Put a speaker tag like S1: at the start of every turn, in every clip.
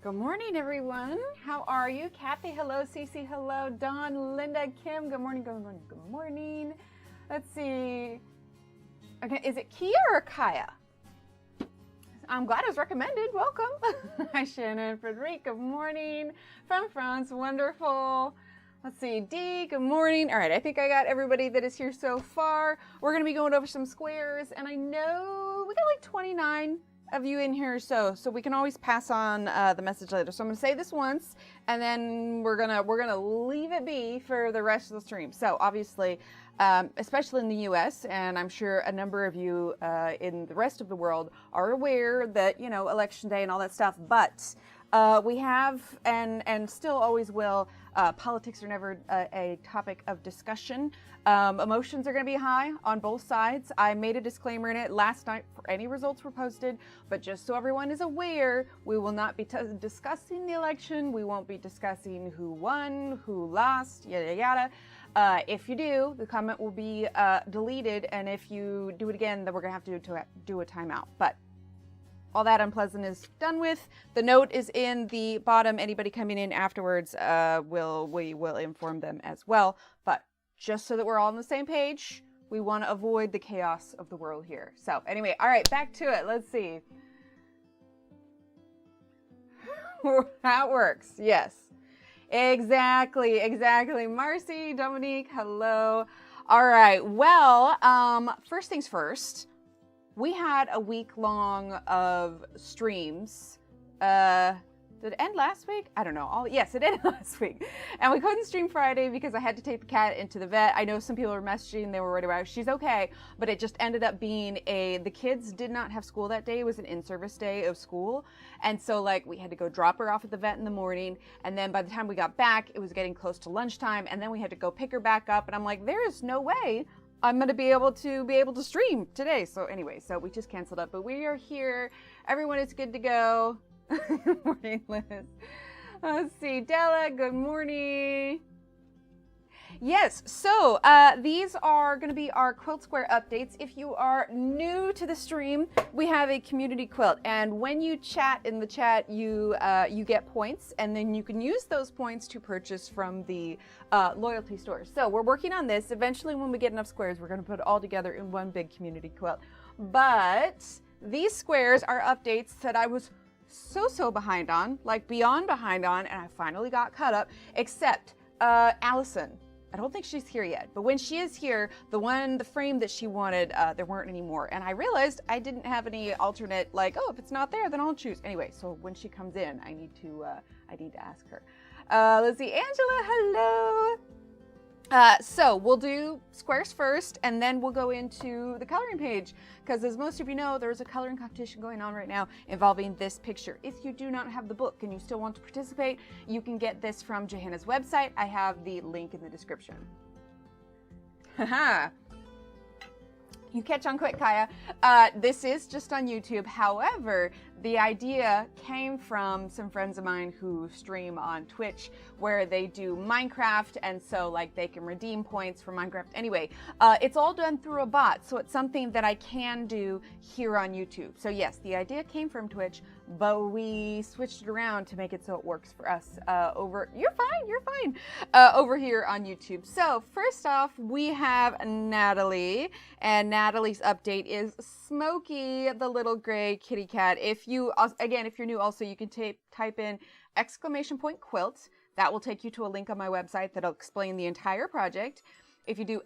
S1: Good morning, everyone. How are you? Kathy, hello. Cece, hello. Dawn, Linda, Kim, good morning, good morning, good morning. Let's see. Okay, is it Kia or Kaya? I'm glad it was recommended. Welcome. Hi, Shannon. Frederic, good morning. From France, wonderful. Let's see. Dee, good morning. All right, I think I got everybody that is here so far. We're going to be going over some squares, and I know we got like 29 of you in here, so we can always pass on the message later. So I'm going to say this once, and then we're gonna leave it be for the rest of the stream. So obviously, especially in the U.S., and I'm sure a number of you in the rest of the world are aware that, you know, Election Day and all that stuff. But we have and still always will. Politics are never a topic of discussion. Emotions are going to be high on both sides. I made a disclaimer in it last night for any results were posted, but just so everyone is aware, we will not be discussing the election. We won't be discussing who won, who lost, yada yada. If you do, the comment will be deleted, and if you do it again, then we're going to have to do a timeout. But all that unpleasant is done with. The note is in the bottom. Anybody coming in afterwards, we will inform them as well. But just so that we're all on the same page, we want to avoid the chaos of the world here. So anyway, all right, back to it. Let's see. That works. Yes, exactly. Marcy, Dominique, hello. All right. Well, first things first. We had a week long of streams. Did it end last week? I don't know. Yes, it ended last week. And we couldn't stream Friday because I had to take the cat into the vet. I know some people were messaging, they were worried about it. She's okay, but it just ended up being the kids did not have school that day. It was an in-service day of school. And so like we had to go drop her off at the vet in the morning. And then by the time we got back, it was getting close to lunchtime. And then we had to go pick her back up. And I'm like, there is no way I'm going to be able to stream today. So anyway, so we just canceled up, but we are here. Everyone is good to go. Good morning, Liz. Let's see, Della, good morning. Yes, so these are going to be our quilt square updates. If you are new to the stream, we have a community quilt, and when you chat in the chat, you get points, and then you can use those points to purchase from the loyalty store. So we're working on this. Eventually, when we get enough squares, we're going to put it all together in one big community quilt. But these squares are updates that I was so behind on, like beyond behind on, and I finally got caught up, except Allison. I don't think she's here yet, but when she is here, the frame that she wanted, there weren't any more. And I realized I didn't have any alternate, like, oh, if it's not there, then I'll choose. Anyway, so when she comes in, I need to ask her. Let's see, Angela, hello. So we'll do squares first, and then we'll go into the coloring page, because as most of you know, there's a coloring competition going on right now involving this picture. If you do not have the book and you still want to participate, you can get this from Johanna's website. I have the link in the description. Haha. You catch on quick, Kaya. This is just on YouTube. However, the idea came from some friends of mine who stream on Twitch where they do Minecraft, and so like they can redeem points for Minecraft. Anyway, it's all done through a bot, so it's something that I can do here on YouTube. So yes, the idea came from Twitch, but we switched it around to make it so it works for us over here on YouTube. So first off, we have Natalie, and Natalie's update is Smokey, the little gray kitty cat. If you're new, also you can type in !quilt. That will take you to a link on my website that'll explain the entire project. If you do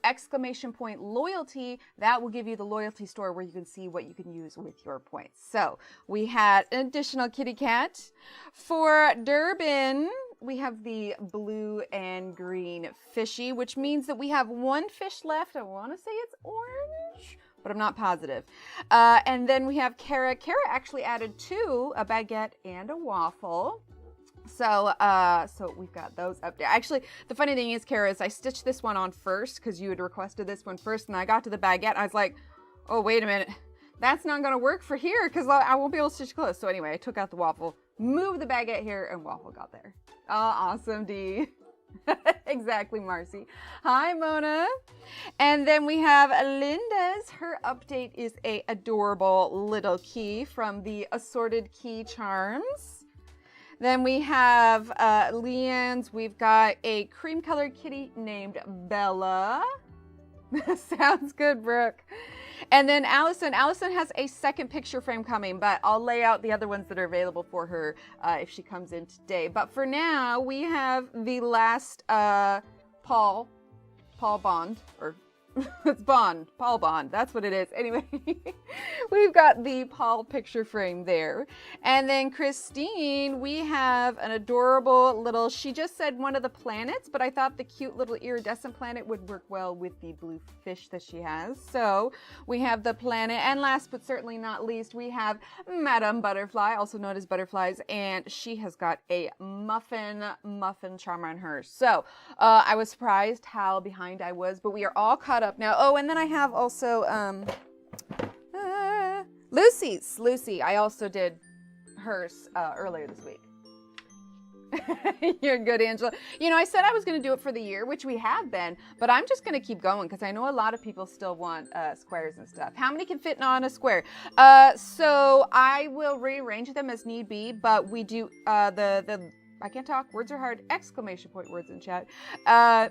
S1: !loyalty, that will give you the loyalty store where you can see what you can use with your points. So we had an additional kitty cat. For Durban, we have the blue and green fishy, which means that we have one fish left. I want to say it's orange, but I'm not positive. And then we have Kara. Kara actually added two, a baguette and a waffle. So we've got those up there. Actually, the funny thing is, Kara, is I stitched this one on first because you had requested this one first, and I got to the baguette, and I was like, oh, wait a minute. That's not going to work for here because I won't be able to stitch close. So anyway, I took out the waffle, moved the baguette here, and waffle got there. Oh, awesome, Dee. Exactly, Marcy. Hi, Mona. And then we have Linda's. Her update is a adorable little key from the Assorted Key Charms. Then we have Leanne's. We've got a cream colored kitty named Bella. Sounds good, Brooke. And then Allison has a second picture frame coming, but I'll lay out the other ones that are available for her if she comes in today. But for now, we have the last Paul Bond, or it's Paul Bond, that's what it is. Anyway, we've got the Paul picture frame there. And then Christine, we have an adorable little, she just said one of the planets, but I thought the cute little iridescent planet would work well with the blue fish that she has. So we have the planet, and last but certainly not least, we have Madame Butterfly, also known as Butterflies, and she has got a muffin charm on her. So I was surprised how behind I was, but we are all caught up now. Oh, and then I have also Lucy's. Lucy, I also did hers earlier this week. You're good, Angela. You know, I said I was going to do it for the year, which we have been, but I'm just going to keep going because I know a lot of people still want squares and stuff. How many can fit on a square? So I will rearrange them as need be, but we do I can't talk, words are hard, exclamation point words in chat.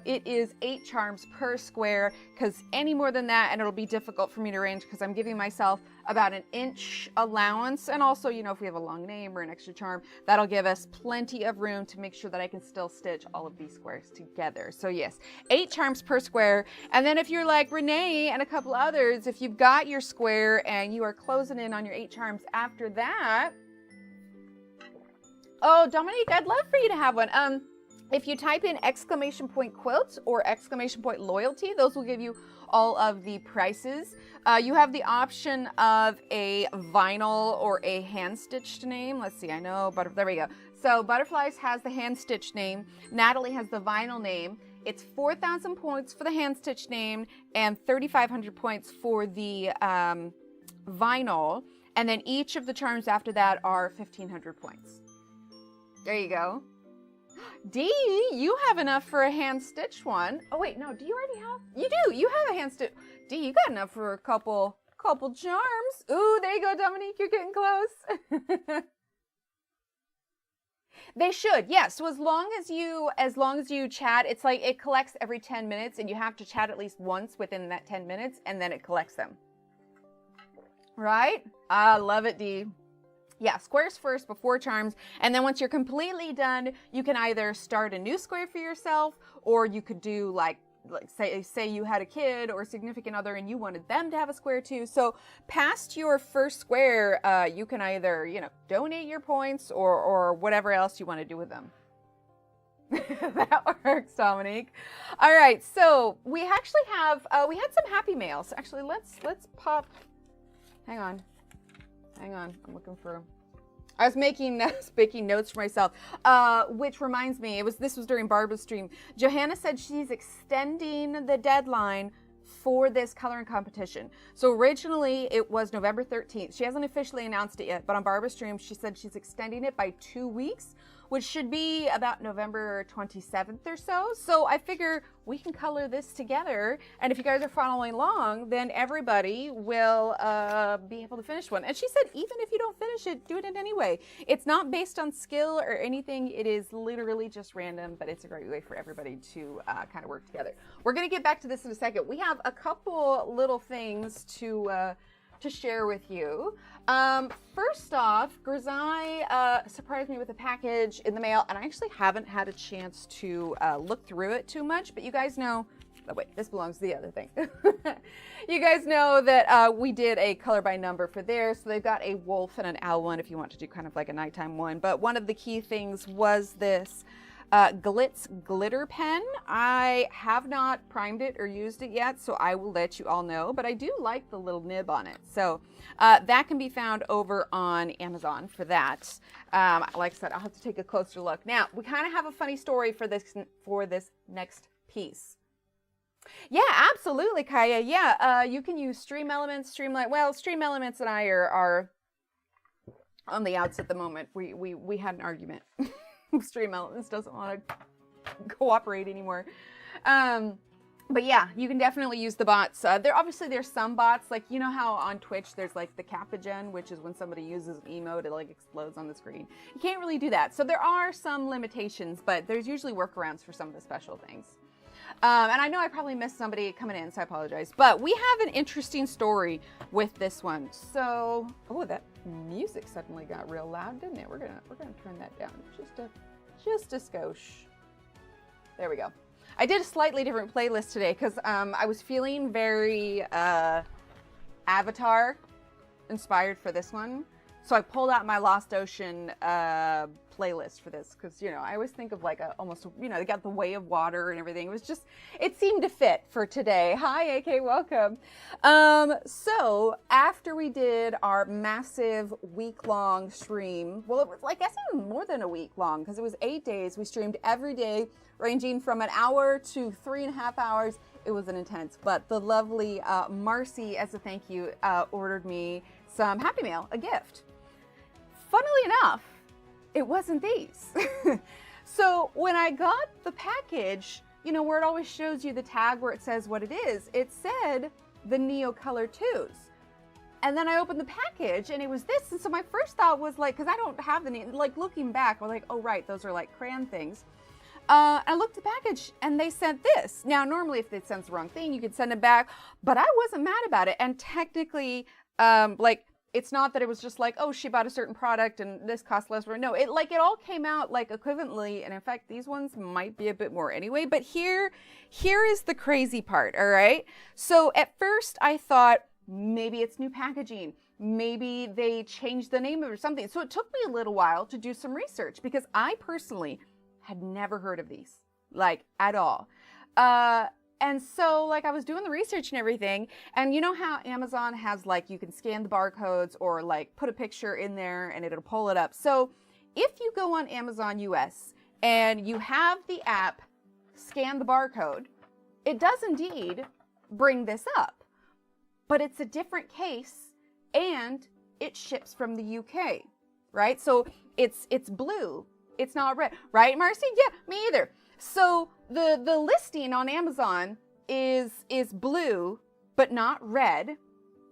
S1: It is 8 charms per square, because any more than that, and it'll be difficult for me to arrange because I'm giving myself about an inch allowance. And also, you know, if we have a long name or an extra charm, that'll give us plenty of room to make sure that I can still stitch all of these squares together. So yes, 8 charms per square. And then if you're like Renee and a couple others, if you've got your square and you are closing in on your 8 charms after that, oh, Dominique, I'd love for you to have one. If you type in exclamation point quilt or exclamation point loyalty, those will give you all of the prices. You have the option of a vinyl or a hand-stitched name. Let's see, I know, but there we go. So Butterflies has the hand-stitched name. Natalie has the vinyl name. It's 4,000 points for the hand-stitched name and 3,500 points for the vinyl. And then each of the charms after that are 1,500 points. There you go. Dee, you have enough for a hand-stitched one. Oh wait, no, do you already have? You do, you have a hand-stitched. Dee, you got enough for a couple charms. Ooh, there you go, Dominique, you're getting close. They should, yeah. So as long as you chat, it's like it collects every 10 minutes and you have to chat at least once within that 10 minutes and then it collects them. Right? I love it, Dee. Yeah, squares first before charms, and then once you're completely done, you can either start a new square for yourself, or you could do like say you had a kid or a significant other and you wanted them to have a square too. So past your first square, you can either, you know, donate your points or whatever else you want to do with them. That works, Dominique. All right, so we actually have we had some happy mails. Actually, let's pop. Hang on, I'm looking for. I was making notes for myself, which reminds me, this was during Barbara's stream. Johanna said she's extending the deadline for this coloring competition. So originally it was November 13th. She hasn't officially announced it yet, but on Barbara's stream, she said she's extending it by 2 weeks, which should be about November 27th or so. So I figure we can color this together. And if you guys are following along, then everybody will be able to finish one. And she said, even if you don't finish it, do it anyway. It's not based on skill or anything. It is literally just random, but it's a great way for everybody to kind of work together. We're gonna get back to this in a second. We have a couple little things to share with you. First off, Grisai surprised me with a package in the mail, and I actually haven't had a chance to look through it too much, but you guys know, oh wait, this belongs to the other thing. You guys know that we did a color by number for there, so they've got a wolf and an owl one if you want to do kind of like a nighttime one, but one of the key things was this Glitz glitter pen. I have not primed it or used it yet, so I will let you all know, but I do like the little nib on it. So that can be found over on Amazon for that. Like I said, I'll have to take a closer look. Now, we kind of have a funny story for this next piece. Yeah, absolutely, Kaya. Yeah, you can use Stream Elements, Streamlight. Well, Stream Elements and I are on the outs at the moment. We had an argument. Stream Elements doesn't want to cooperate anymore. But But yeah, you can definitely use the bots. There's some bots, like, you know how on Twitch there's like the Capagen, which is when somebody uses an emote, it like explodes on the screen. You can't really do that. So there are some limitations, but there's usually workarounds for some of the special things. And I know I probably missed somebody coming in, so I apologize. But we have an interesting story with this one. So, oh, that music suddenly got real loud, didn't it? We're gonna turn that down just a skosh. There we go. I did a slightly different playlist today because I was feeling very Avatar inspired for this one. So I pulled out my Lost Ocean playlist for this because, you know, I always think of like almost, you know, they got the Way of Water and everything. It was just, it seemed to fit for today. Hi, AK, welcome. So after we did our massive week-long stream, well, it was like, I guess even more than a week long because it was 8 days. We streamed every day, ranging from an hour to 3.5 hours. It was an intense, but the lovely Marcy, as a thank you, ordered me some Happy Mail, a gift. Funnily enough, it wasn't these. So when I got the package, you know, where it always shows you the tag where it says what it is, it said the Neo Color 2s. And then I opened the package and it was this. And so my first thought was like, because I don't have the, like looking back, I was like, oh right, those are like crayon things. I looked at the package and they sent this. Now, normally if they sent the wrong thing, you could send it back, but I wasn't mad about it. And technically, like, it's not that it was just like, oh, she bought a certain product and this cost less. No, it all came out like equivalently. And in fact, these ones might be a bit more anyway. But here is the crazy part, all right? So at first I thought maybe it's new packaging. Maybe they changed the name of it or something. So it took me a little while to do some research because I personally had never heard of these, like at all. And so like I was doing the research and everything, and you know how Amazon has like, you can scan the barcodes or like put a picture in there and it'll pull it up. So if you go on Amazon US and you have the app scan the barcode, it does indeed bring this up, but it's a different case and it ships from the UK, right? So it's blue, it's not red, right, Marcy? Yeah, me either. So the listing on Amazon is blue, but not red,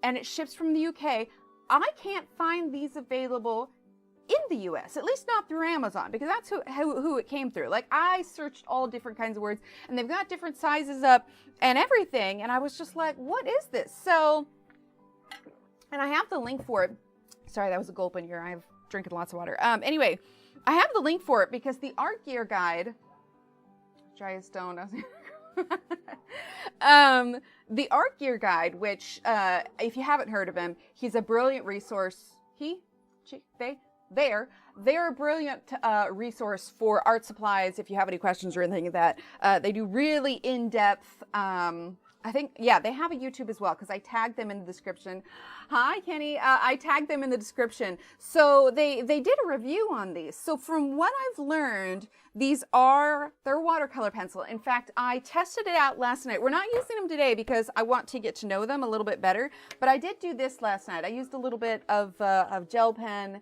S1: and it ships from the UK. I can't find these available in the US, at least not through Amazon, because that's who it came through. Like I searched all different kinds of words, and they've got different sizes up and everything, and I was just like, what is this? So, and I have the link for it. Sorry, that was a gulp in here. I'm drinking lots of water. Anyway, I have the link for it because the art gear guide, dry as stone. The art gear guide, which if you haven't heard of him, he's a brilliant resource. They're a brilliant resource for art supplies. If you have any questions or anything like that, they do really in-depth. I think, yeah, they have a YouTube as well because I tagged them in the description. Hi, Kenny. I tagged them in the description. So they did a review on these. So from what I've learned, they're watercolor pencil. In fact, I tested it out last night. We're not using them today because I want to get to know them a little bit better. But I did do this last night. I used a little bit of gel pen.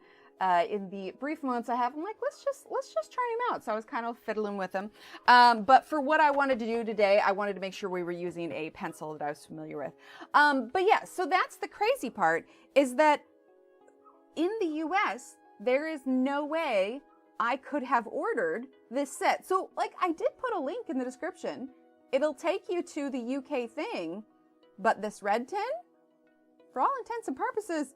S1: In the brief moments I have, I'm like, let's just try them out. So I was kind of fiddling with them. But for what I wanted to do today, I wanted to make sure we were using a pencil that I was familiar with. But yeah, so that's the crazy part, is that in the US, there is no way I could have ordered this set. So like I did put a link in the description. It'll take you to the UK thing, but this red tin, for all intents and purposes,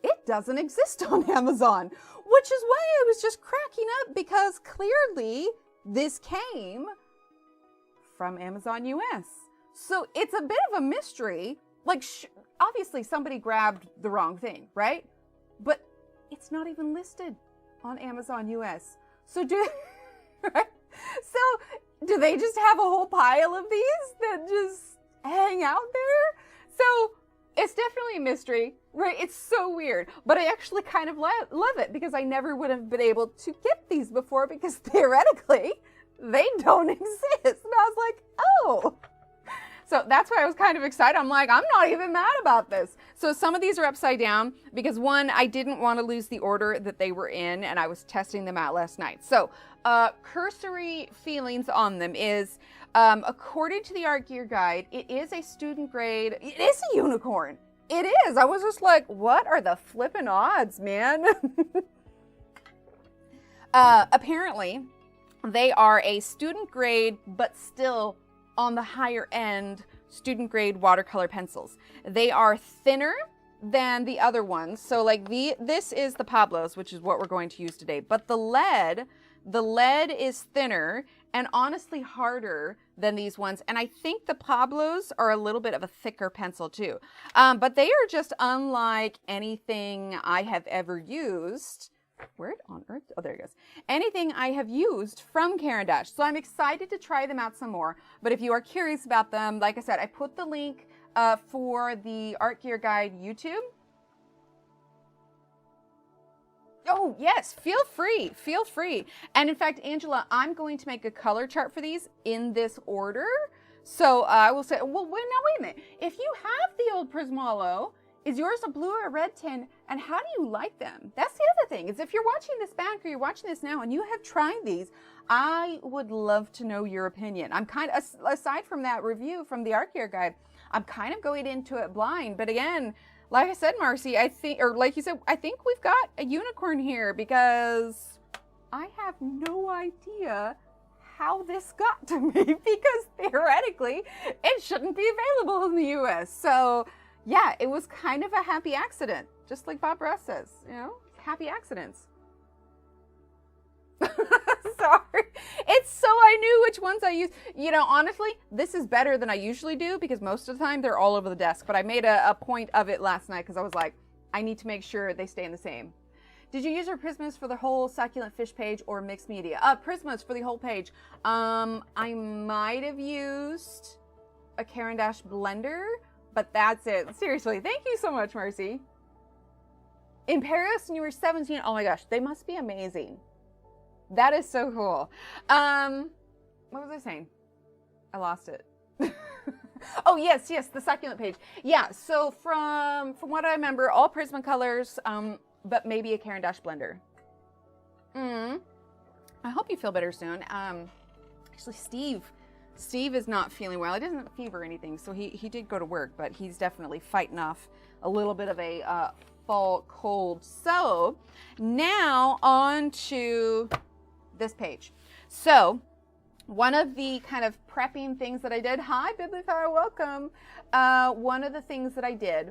S1: it doesn't exist on Amazon, which is why I was just cracking up because clearly this came from Amazon US. So it's a bit of a mystery. Like, obviously somebody grabbed the wrong thing, right? But it's not even listed on Amazon US. So do they just have a whole pile of these that just hang out there? So it's definitely a mystery, right? It's so weird, but I actually kind of love it because I never would have been able to get these before because theoretically they don't exist. And I was like, oh. So that's why I was kind of excited. I'm like, I'm not even mad about this. So some of these are upside down because one, I didn't want to lose the order that they were in and I was testing them out last night. So cursory feelings on them is According to the Art Gear Guide, it is a student grade. It is a unicorn. It is. I was just like, what are the flippin' odds, man? Apparently, they are a student grade, but still on the higher end student grade watercolor pencils. They are thinner than the other ones. So like this is the Pablos, which is what we're going to use today. But the lead is thinner and honestly harder than these ones. And I think the Pablos are a little bit of a thicker pencil too. But they are just unlike anything I have ever used. Where on earth? Oh, there it goes. Anything I have used from Caran. So I'm excited to try them out some more. But if you are curious about them, like I said, I put the link for the Art Gear Guide YouTube. Oh, yes, feel free, feel free. And in fact, Angela, I'm going to make a color chart for these in this order. So I will say, well, wait a minute. If you have the old Prismalo, is yours a blue or a red tin? And how do you like them? That's the other thing, is if you're watching this back or you're watching this now and you have tried these, I would love to know your opinion. I'm kind of, aside from that review from the Art Gear Guide, I'm kind of going into it blind. But again, like I said, Marcy, I think, or like you said, I think we've got a unicorn here because I have no idea how this got to me because theoretically it shouldn't be available in the US. So yeah, it was kind of a happy accident, just like Bob Ross says, you know, happy accidents. Sorry. It's so I knew which ones I used. You know, honestly, this is better than I usually do because most of the time they're all over the desk. But I made a point of it last night because I was like, I need to make sure they stay in the same. Did you use your Prismas for the whole succulent fish page or mixed media? Prismas for the whole page. I might have used a Caran blender, but that's it. Seriously, thank you so much, Marcy. In Paris when you were 17, oh my gosh, they must be amazing. That is so cool. What was I saying? I lost it. Oh, yes, the succulent page. Yeah, so from what I remember, all Prismacolors, but maybe a Caran blender. I hope you feel better soon. Actually, Steve is not feeling well. He doesn't have a fever or anything, so he did go to work, but he's definitely fighting off a little bit of a fall cold. So now on to this page. So one of the kind of prepping things that I did, hi Bibliophile, welcome. One of the things that I did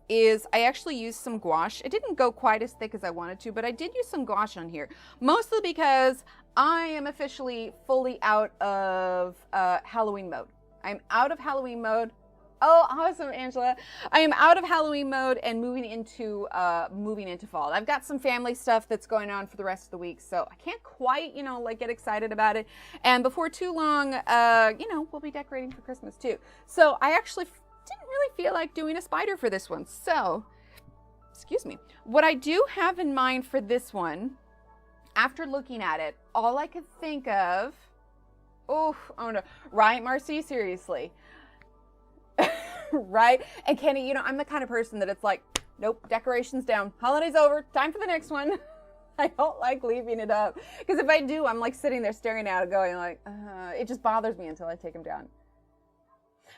S1: is I actually used some gouache. It didn't go quite as thick as I wanted to, but I did use some gouache on here, mostly because I am officially fully out of Halloween mode. I'm out of Halloween mode. Oh, awesome, Angela. I am out of Halloween mode and moving into fall. I've got some family stuff that's going on for the rest of the week, so I can't quite, you know, like get excited about it. And before too long, you know, we'll be decorating for Christmas too. So I actually didn't really feel like doing a spider for this one. So, excuse me. What I do have in mind for this one, after looking at it, all I could think of, oh no, right, Marcy, seriously. Right? And Kenny, you know, I'm the kind of person that it's like, nope, decorations down. Holiday's over. Time for the next one. I don't like leaving it up. Because if I do, I'm like sitting there staring at it going like, it just bothers me until I take them down.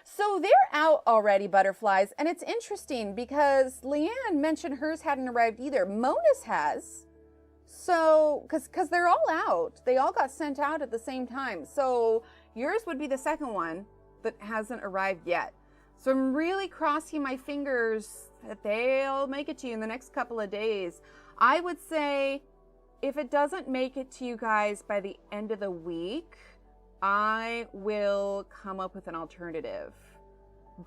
S1: So they're out already, butterflies. And it's interesting because Leanne mentioned hers hadn't arrived either. Mona's has. So, because they're all out. They all got sent out at the same time. So yours would be the second one that hasn't arrived yet. So I'm really crossing my fingers that they'll make it to you in the next couple of days. I would say if it doesn't make it to you guys by the end of the week, I will come up with an alternative.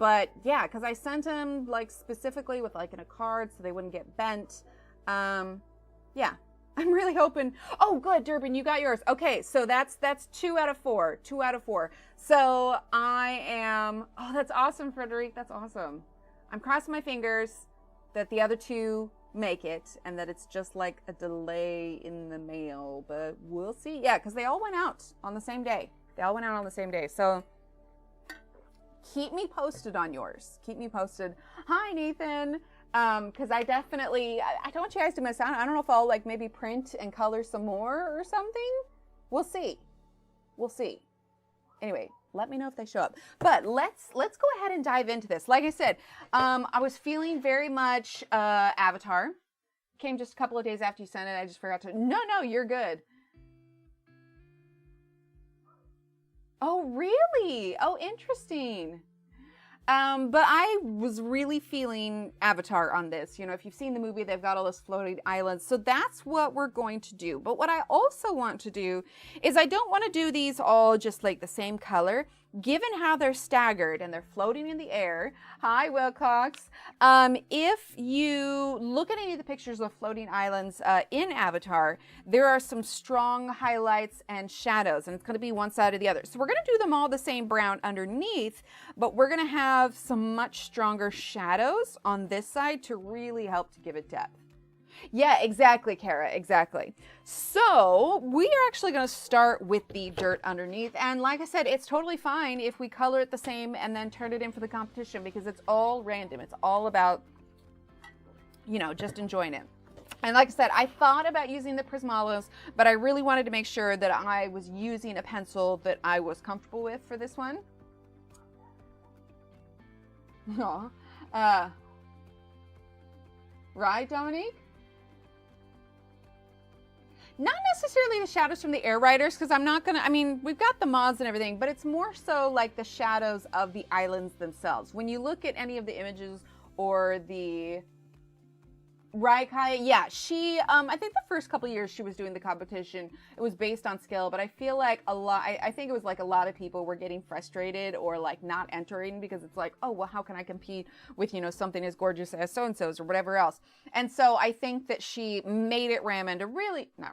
S1: But yeah, because I sent them like specifically with like in a card so they wouldn't get bent. Yeah. I'm really hoping. Oh, good, Durbin, you got yours. Okay, so that's 2 out of 4. 2 out of 4. So I am. Oh, that's awesome, Frederic. That's awesome. I'm crossing my fingers that the other 2 make it, and that it's just like a delay in the mail. But we'll see. Yeah, because they all went out on the same day. They all went out on the same day. So keep me posted on yours. Keep me posted. Hi, Nathan. Because I definitely, I don't want you guys to miss out. I don't know if I'll like maybe print and color some more or something. We'll see. We'll see. Anyway, let me know if they show up. But let's go ahead and dive into this. Like I said, I was feeling very much Avatar. Came just a couple of days after you sent it. I just forgot to. No, you're good. Oh, really? Oh, interesting. But I was really feeling Avatar on this. You know, if you've seen the movie, they've got all those floating islands. So that's what we're going to do. But what I also want to do is I don't want to do these all just like the same color. Given how they're staggered and they're floating in the air. Hi, Wilcox. If you look at any of the pictures of floating islands in Avatar, there are some strong highlights and shadows, and it's going to be one side or the other. So we're going to do them all the same brown underneath, but we're going to have some much stronger shadows on this side to really help to give it depth. Yeah, exactly, Kara, exactly. So we are actually going to start with the dirt underneath. And like I said, it's totally fine if we color it the same and then turn it in for the competition because it's all random. It's all about, you know, just enjoying it. And like I said, I thought about using the Prismalos, but I really wanted to make sure that I was using a pencil that I was comfortable with for this one. Aw. Right, Dominique? Not necessarily the shadows from the air riders, because I'm not going to, I mean, we've got the mods and everything, but it's more so like the shadows of the islands themselves. When you look at any of the images or the, right, Kaya? Yeah, she, I think the first couple of years she was doing the competition, it was based on skill, but I feel like I think it was like a lot of people were getting frustrated or like not entering because it's like, oh, well, how can I compete with, you know, something as gorgeous as so-and-so's or whatever else? And so I think that she made it random. I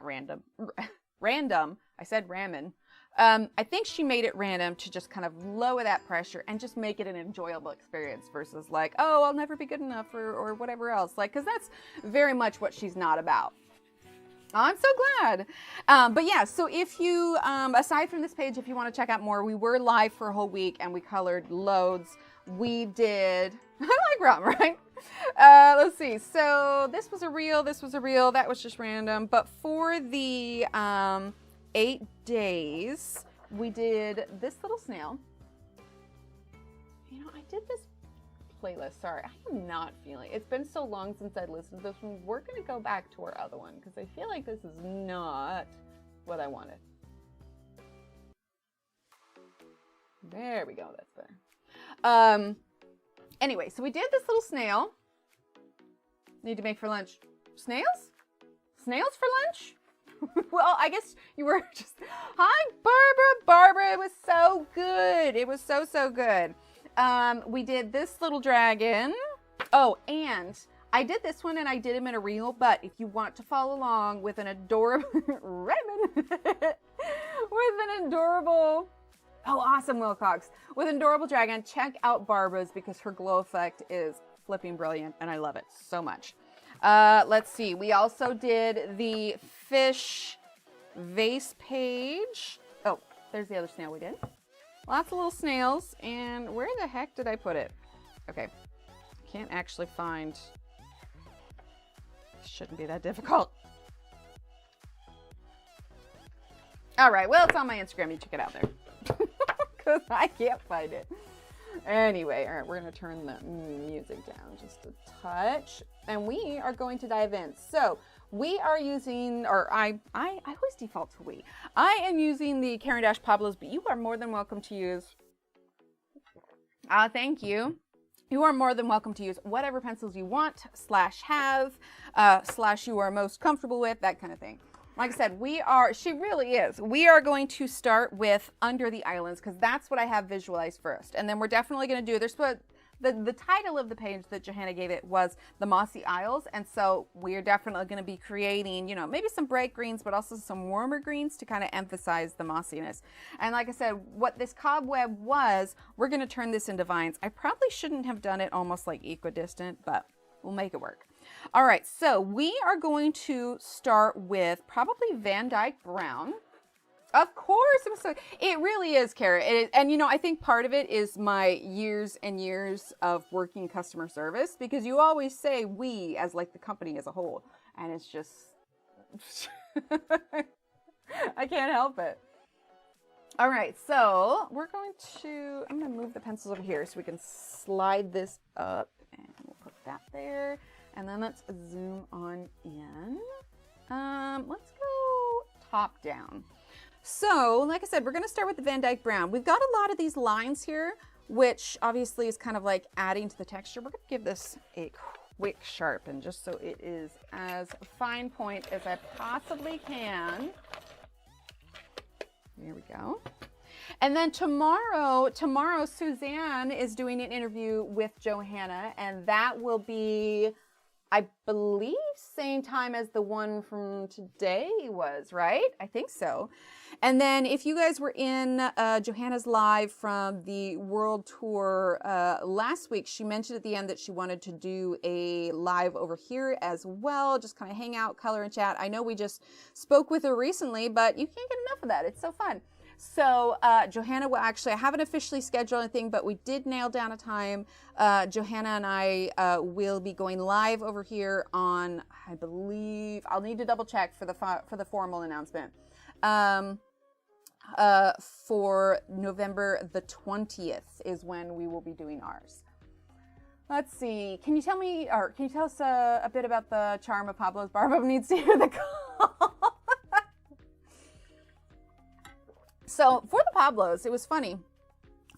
S1: said ramen. I think she made it random to just kind of lower that pressure and just make it an enjoyable experience versus like, oh, I'll never be good enough or whatever else. Like, because that's very much what she's not about. I'm so glad. But yeah, so if you, aside from this page, if you want to check out more, we were live for a whole week and we colored loads. We did, I like rum, right? Let's see. So this was a reel, that was just random. But for the 8 days, we did this little snail. You know, I did this playlist. Sorry, I am not feeling it. It's been so long since I listened to this one. We're going to go back to our other one because I feel like this is not what I wanted. There we go. That's better. Anyway, so we did this little snail. Need to make for lunch. Snails? Snails for lunch? Well, I guess you were just, hi, Barbara, it was so good. It was so good. We did this little dragon. Oh, and I did this one and I did him in a reel, but if you want to follow along with an adorable, Raymond, with an adorable, oh, awesome, Wilcox, with an adorable dragon, check out Barbara's because her glow effect is flipping brilliant and I love it so much. Let's see. We also did the fish vase page. Oh, there's the other snail we did. Lots of little snails. And where the heck did I put it? Okay. Can't actually find. Shouldn't be that difficult. All right. Well, it's on my Instagram. You check it out there. Because I can't find it. Anyway, all right, we're going to turn the music down just a touch, and we are going to dive in. So we are using, or I always default to we. I am using the Caran Pablos, but you are more than welcome to use, thank you. You are more than welcome to use whatever pencils you want, /have, / you are most comfortable with, that kind of thing. Like I said, she really is. We are going to start with Under the Islands because that's what I have visualized first. And then we're definitely going to do, the title of the page that Johanna gave it was The Mossy Isles. And so we're definitely going to be creating, you know, maybe some bright greens, but also some warmer greens to kind of emphasize the mossiness. And like I said, what this cobweb was, we're going to turn this into vines. I probably shouldn't have done it almost like equidistant, but we'll make it work. All right, so we are going to start with probably Van Dyke Brown. Of course, it really is, Kara. And you know, I think part of it is my years and years of working customer service because you always say we as like the company as a whole. And it's just, I can't help it. All right, so we're going to, I'm going to move the pencils over here so we can slide this up, and we'll put that there. And then let's zoom on in. Let's go top down. So, like I said, we're going to start with the Van Dyke Brown. We've got a lot of these lines here, which obviously is kind of like adding to the texture. We're going to give this a quick sharpen just so it is as fine point as I possibly can. There we go. And then tomorrow Suzanne is doing an interview with Johanna, and that will be, I believe, same time as the one from today was, right? I think so. And then if you guys were in Johanna's live from the world tour last week, she mentioned at the end that she wanted to do a live over here as well, just kind of hang out, color and chat. I know we just spoke with her recently, but you can't get enough of that. It's so fun. So Johanna will actually, I haven't officially scheduled anything, but we did nail down a time. Johanna and I will be going live over here on, I believe, I'll need to double check for the formal announcement. For November the 20th is when we will be doing ours. Let's see. Can you tell me, or can you tell us a bit about the charm of Pablos? Barbara needs to hear the call. So for the Pablos, it was funny.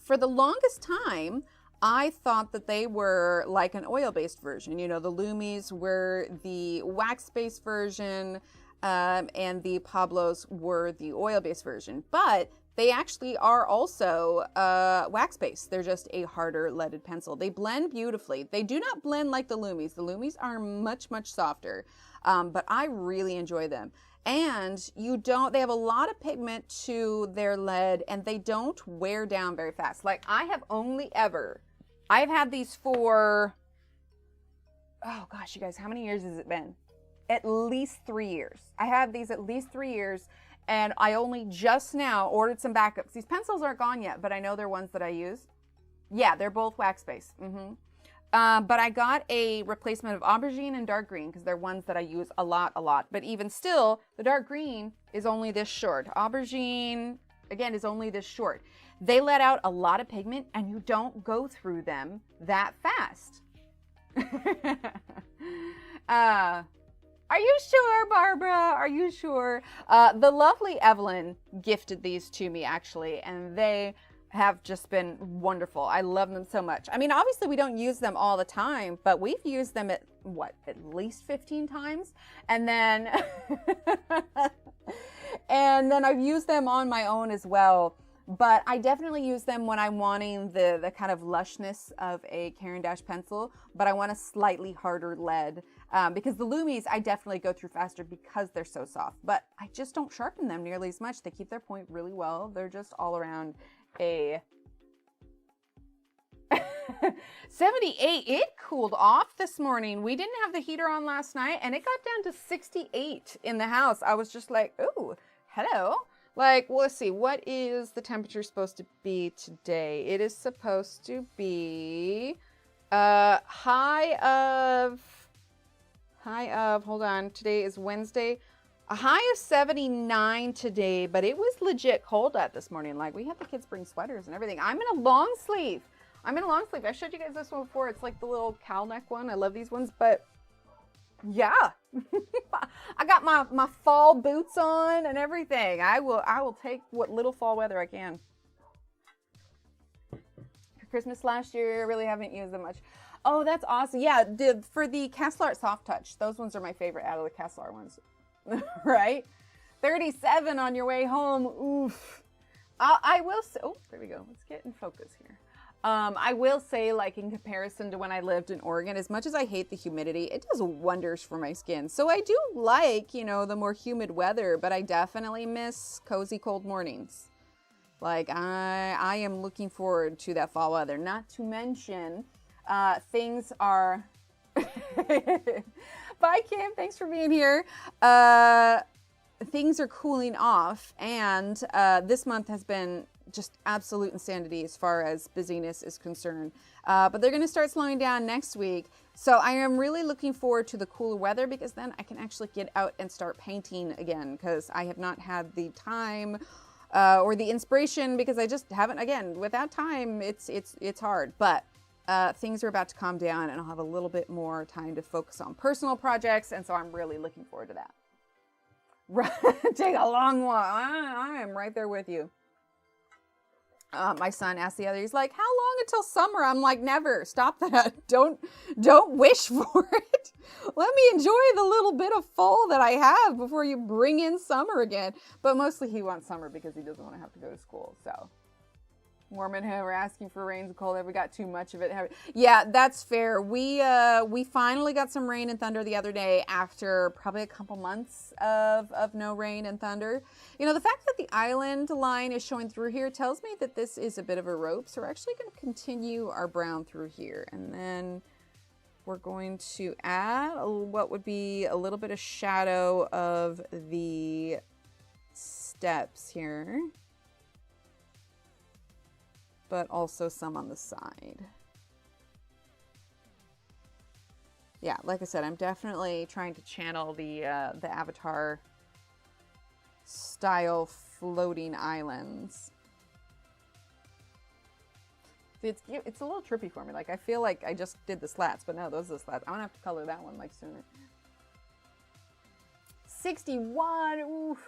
S1: For the longest time, I thought that they were like an oil-based version. You know, the Loomies were the wax-based version, and the Pablos were the oil-based version. But they actually are also wax-based. They're just a harder leaded pencil. They blend beautifully. They do not blend like the Loomies. The Loomies are much, much softer, but I really enjoy them. And they have a lot of pigment to their lead, and they don't wear down very fast. Like I've had these for, oh gosh, you guys, how many years has it been? At least 3 years. I have these at least 3 years, and I only just now ordered some backups. These pencils aren't gone yet, but I know they're ones that I use. Yeah, they're both wax-based. But I got a replacement of aubergine and dark green because they're ones that I use a lot. But even still, the dark green is only this short. Aubergine, again, is only this short. They let out a lot of pigment, and you don't go through them that fast. Are you sure, Barbara? Are you sure? The lovely Evelyn gifted these to me, actually, and they have just been wonderful. I love them so much. I mean, obviously we don't use them all the time, but we've used them at least 15 times. And then, and then I've used them on my own as well. But I definitely use them when I'm wanting the kind of lushness of a Caran d'Ache pencil, but I want a slightly harder lead. Because the Loomies, I definitely go through faster because they're so soft, but I just don't sharpen them nearly as much. They keep their point really well. They're just all around a 78. It cooled off this morning. We didn't have the heater on last night, and it got down to 68 in the house. I was just like, ooh, hello. Like, well, let's see, what is the temperature supposed to be today? It is supposed to be high of, hold on, today is Wednesday. A high of 79 today, but it was legit cold out this morning. Like, we had the kids bring sweaters and everything. I'm in a long sleeve. I showed you guys this one before. It's like the little cowl neck one. I love these ones, but yeah. I got my fall boots on and everything. I will take what little fall weather I can. For Christmas last year, I really haven't used them much. Oh, that's awesome. Yeah, for the Castle Art Soft Touch, those ones are my favorite out of the Castle Art ones. Right? 37 on your way home. Oof. I will say, oh, there we go. Let's get in focus here. I will say, like, in comparison to when I lived in Oregon, as much as I hate the humidity, it does wonders for my skin. So I do like, you know, the more humid weather, but I definitely miss cozy cold mornings. Like, I am looking forward to that fall weather. Not to mention, things are... Bye, Kim. Thanks for being here. Things are cooling off, and this month has been just absolute insanity as far as busyness is concerned. But they're going to start slowing down next week. So I am really looking forward to the cooler weather because then I can actually get out and start painting again because I have not had the time or the inspiration, because I just haven't, again, without time, it's hard. But things are about to calm down and I'll have a little bit more time to focus on personal projects. And so I'm really looking forward to that. Take a long walk. I am right there with you. My son asked the other, he's like, how long until summer? I'm like, never. Stop that. Don't wish for it. Let me enjoy the little bit of fall that I have before you bring in summer again. But mostly he wants summer because he doesn't want to have to go to school. So warm and we're asking for rain and cold. Have we got too much of it? Yeah, that's fair. We finally got some rain and thunder the other day after probably a couple months of no rain and thunder. You know, the fact that the island line is showing through here tells me that this is a bit of a rope. So we're actually going to continue our brown through here. And then we're going to add what would be a little bit of shadow of the steps here, but also some on the side. Yeah, like I said, I'm definitely trying to channel the Avatar style floating islands. It's a little trippy for me. Like, I feel like I just did the slats, but no, those are the slats. I'm gonna have to color that one like sooner. 61, oof,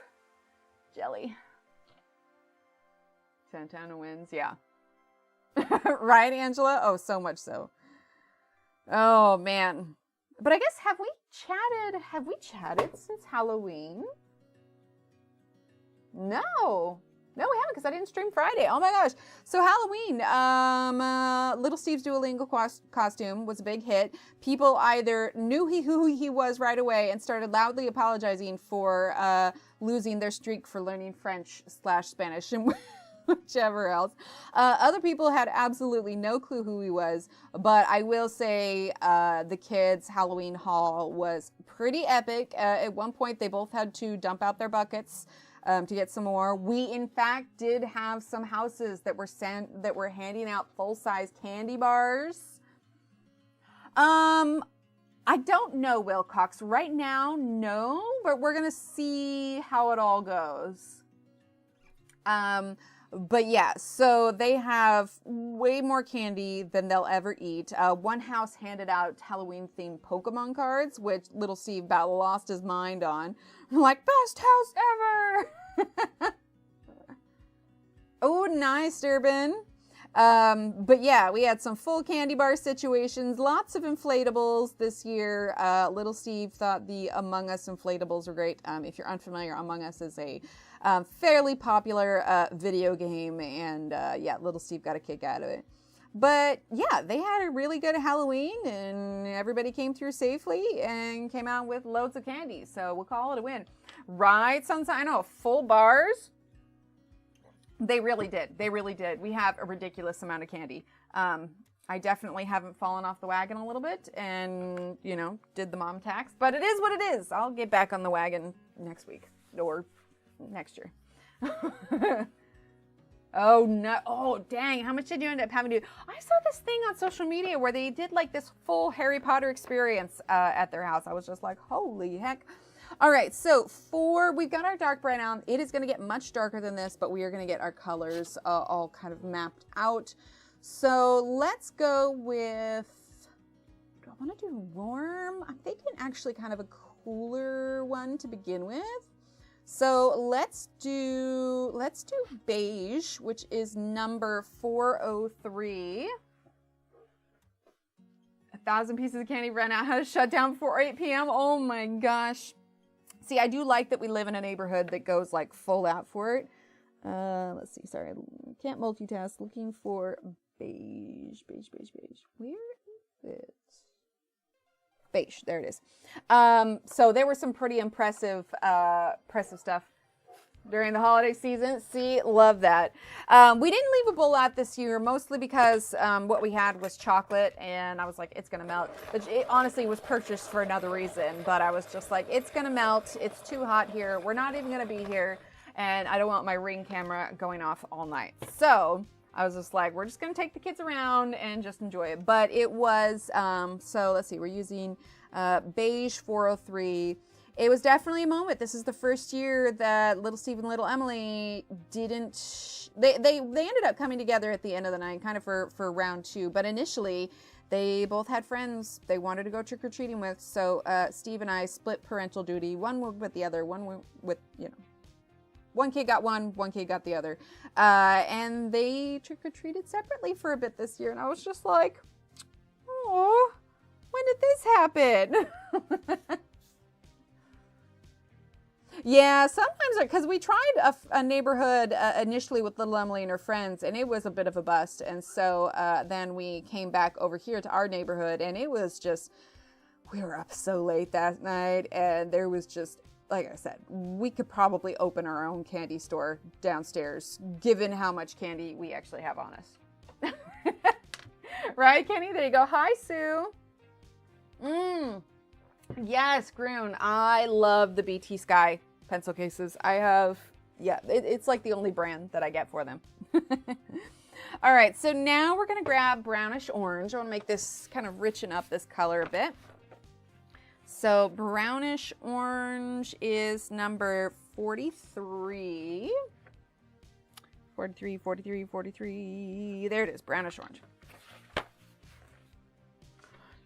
S1: jelly. Santana wins, yeah. Right, Angela? Oh, so much so. Oh, man. But I guess, have we chatted since Halloween? No, we haven't, because I didn't stream Friday. Oh my gosh. So Halloween, Little Steve's Duolingo costume was a big hit. People either knew who he was right away and started loudly apologizing for losing their streak for learning French/Spanish and whichever else. Other people had absolutely no clue who he was, but I will say the kids' Halloween haul was pretty epic. At one point, they both had to dump out their buckets to get some more. We, in fact, did have some houses that were handing out full-size candy bars. I don't know, Wilcox. Right now, no, but we're gonna see how it all goes. But yeah, so they have way more candy than they'll ever eat. One house handed out Halloween-themed Pokemon cards, which little Steve about lost his mind on. I'm like, best house ever! Oh, nice, Durbin. But yeah, we had some full candy bar situations, lots of inflatables this year. Little Steve thought the Among Us inflatables were great. If you're unfamiliar, Among Us is a fairly popular video game, and yeah, Little Steve got a kick out of it. But yeah, they had a really good Halloween, and everybody came through safely and came out with loads of candy. So we'll call it a win. Right, Sunshine? I know, full bars. They really did. They really did. We have a ridiculous amount of candy. I definitely haven't fallen off the wagon a little bit and, you know, did the mom tax. But it is what it is. I'll get back on the wagon next week or next year. Oh, no. Oh, dang. How much did you end up having to do? I saw this thing on social media where they did like this full Harry Potter experience at their house. I was just like, holy heck. All right, so we've got our dark brown. It is going to get much darker than this, but we are going to get our colors all kind of mapped out. So let's go with, do I want to do warm? I'm thinking actually kind of a cooler one to begin with. So let's do beige, which is number 403. 1,000 pieces of candy ran out. How to shut down before 8 p.m. Oh my gosh. See, I do like that we live in a neighborhood that goes like full out for it. Let's see, sorry, I can't multitask. Looking for beige. Where is it? Beige, there it is. So there was some pretty impressive stuff during the holiday season. See, love that. We didn't leave a bowl out this year, mostly because what we had was chocolate, and I was like, it's gonna melt. But it honestly was purchased for another reason, but I was just like, it's gonna melt. It's too hot here. We're not even gonna be here, and I don't want my Ring camera going off all night. So I was just like, we're just gonna take the kids around and just enjoy it. But it was, so let's see, we're using beige 403. it was definitely a moment. This is the first year that little Steve and little Emily didn't, they ended up coming together at the end of the night, kind of for round 2. But initially, they both had friends they wanted to go trick-or-treating with. So Steve and I split parental duty. One with the other, one with, you know, one kid got one kid got the other. And they trick-or-treated separately for a bit this year. And I was just like, oh, when did this happen? Yeah, sometimes, because we tried a neighborhood initially with little Emily and her friends, and it was a bit of a bust. And so then we came back over here to our neighborhood, and it was just, we were up so late that night, and there was just, like I said, we could probably open our own candy store downstairs, given how much candy we actually have on us. Right, Kenny? There you go. Hi, Sue. Yes, Groon. I love the BT Sky pencil cases. I have, yeah, it's like the only brand that I get for them. All right, so now we're going to grab brownish orange. I want to make this kind of richen up this color a bit. So brownish orange is number 43. 43, 43, 43. There it is, brownish orange.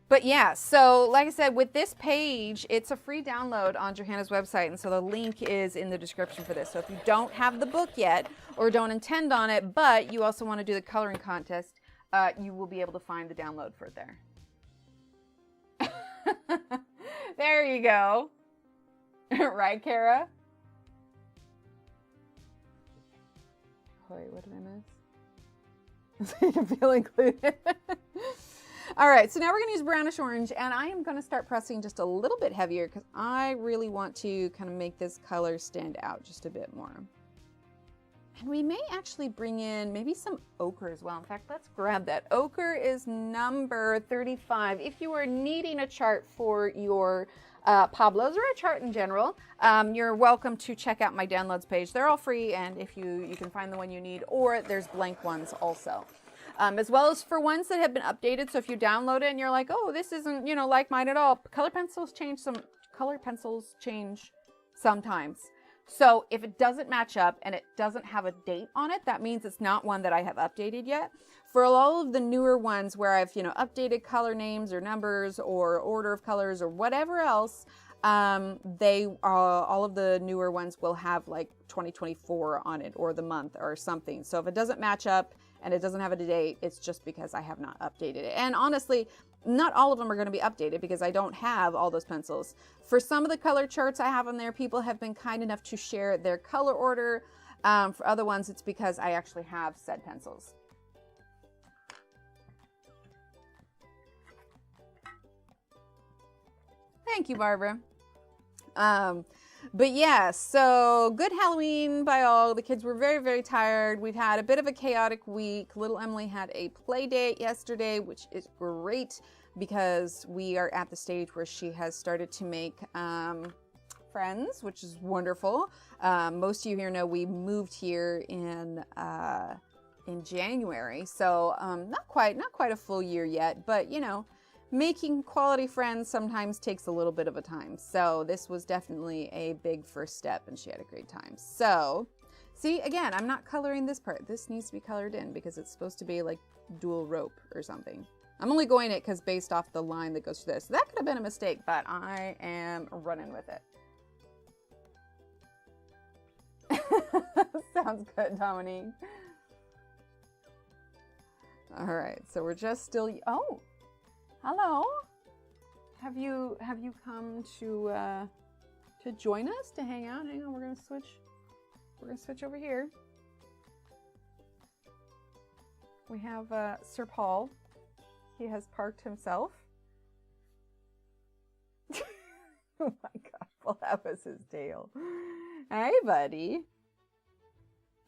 S1: But yeah, so like I said, with this page, it's a free download on Johanna's website. And so the link is in the description for this. So if you don't have the book yet or don't intend on it, but you also want to do the coloring contest, you will be able to find the download for it there. There you go. Right, Kara? Wait, what did I miss? So you can feel included. All right, so now we're going to use brownish orange, and I am going to start pressing just a little bit heavier because I really want to kind of make this color stand out just a bit more. And we may actually bring in maybe some ochre as well. In fact, let's grab that. Ochre is number 35. If you are needing a chart for your Pablos or a chart in general, you're welcome to check out my downloads page. They're all free, and if you can find the one you need, or there's blank ones also. As well as for ones that have been updated. So if you download it and you're like, oh, this isn't, you know, like mine at all. Color pencils change sometimes. So if it doesn't match up and it doesn't have a date on it, that means it's not one that I have updated yet. For all of the newer ones where I've, you know, updated color names or numbers or order of colors or whatever else, all of the newer ones will have like 2024 on it or the month or something. So if it doesn't match up and it doesn't have a date, it's just because I have not updated it. And honestly, not all of them are going to be updated because I don't have all those pencils. For some of the color charts I have on there, people have been kind enough to share their color order. For other ones, it's because I actually have said pencils. Thank you, Barbara. But yeah, so good Halloween by all. The kids were very, very tired. We've had a bit of a chaotic week. Little Emily had a play date yesterday, which is great because we are at the stage where she has started to make friends, which is wonderful. Most of you here know we moved here in January, so not quite a full year yet, but you know, making quality friends sometimes takes a little bit of a time. So this was definitely a big first step and she had a great time. So see, again, I'm not coloring this part. This needs to be colored in because it's supposed to be like dual rope or something. I'm only going it because based off the line that goes through this. That could have been a mistake, but I am running with it. Sounds good, Dominique. All right, so we're just still, oh, hello. Have you come to join us to hang out? Hang on, we're gonna switch over here. We have Sir Paul. He has parked himself. Oh my God, well that was his tail. Hey buddy.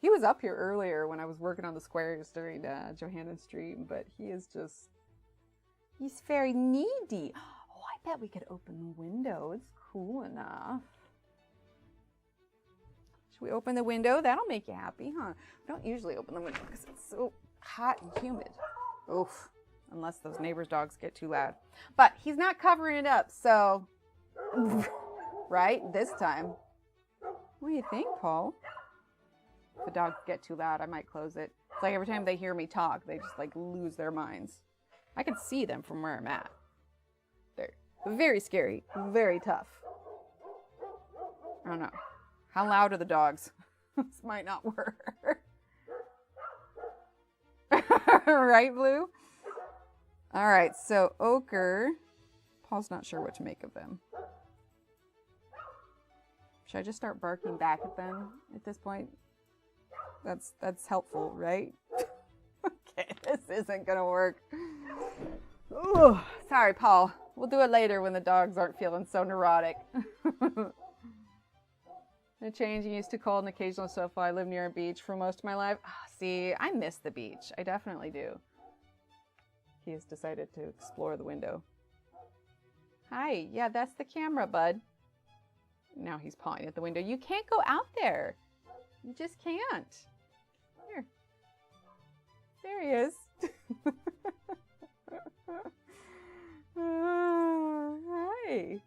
S1: He was up here earlier when I was working on the squares during Johanna's stream, but he is just, he's very needy. Oh, I bet we could open the window. It's cool enough. Should we open the window? That'll make you happy, huh? We don't usually open the window because it's so hot and humid. Oof. Unless those neighbors' dogs get too loud. But he's not covering it up, so right? This time. What do you think, Paul? If the dogs get too loud, I might close it. It's like every time they hear me talk, they just like lose their minds. I can see them from where I'm at. They're very scary, very tough. I don't know. How loud are the dogs? This might not work. Right, Blue? All right, so ochre. Paul's not sure what to make of them. Should I just start barking back at them at this point? That's helpful, right? Okay, this isn't gonna work. Ooh, sorry, Paul. We'll do it later when the dogs aren't feeling so neurotic. The changing used to cold and occasional snowfall. I live near a beach for most of my life. Oh, see, I miss the beach. I definitely do. He has decided to explore the window. Hi, yeah, that's the camera, bud. Now he's pawing at the window. You can't go out there. You just can't. Here. There he is. Hi.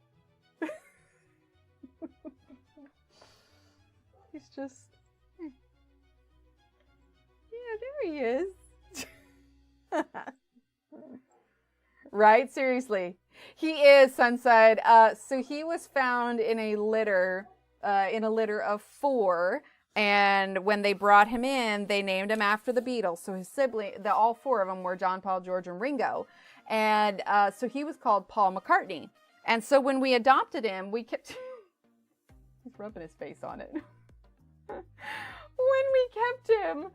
S1: He's just... Yeah, there he is. Right? Seriously. He is Sunside. So he was found in a litter of 4. And when they brought him in, they named him after the Beatles. So his sibling, all 4 of them were John, Paul, George, and Ringo. And so he was called Paul McCartney. And so when we adopted him, we kept... He's rubbing his face on it. When we kept him,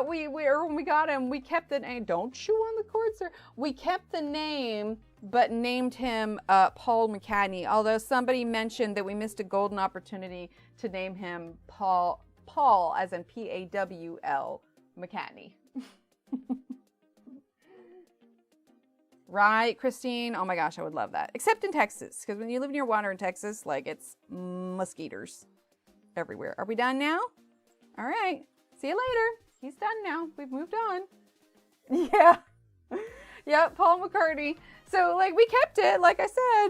S1: when we got him, we kept the name. Don't chew on the cord, sir. We kept the name, but named him Paul McCartney. Although somebody mentioned that we missed a golden opportunity to name him Paul as in Pawl McCartney. Right, Christine? Oh my gosh, I would love that. Except in Texas, because when you live near water in Texas, like it's mosquitoes everywhere. Are we done now? All right. See you later. He's done now. We've moved on. Yeah. Yep, Paul McCartney. So, like, we kept it, like I said,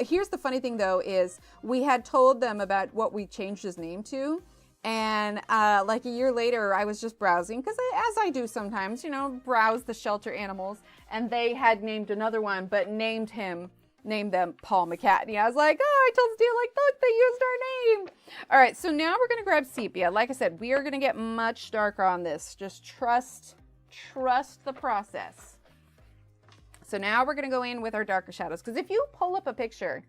S1: here's the funny thing, though, is we had told them about what we changed his name to. And, like, a year later, I was just browsing, because as I do sometimes, you know, browse the shelter animals. And they had named another one, but named them Paul McCartney. I was like, oh, I told Steve, like, look, they used our name. All right, so now we're going to grab sepia. Like I said, we are going to get much darker on this. Just trust the process. So now we're going to go in with our darker shadows. Because if you pull up a picture,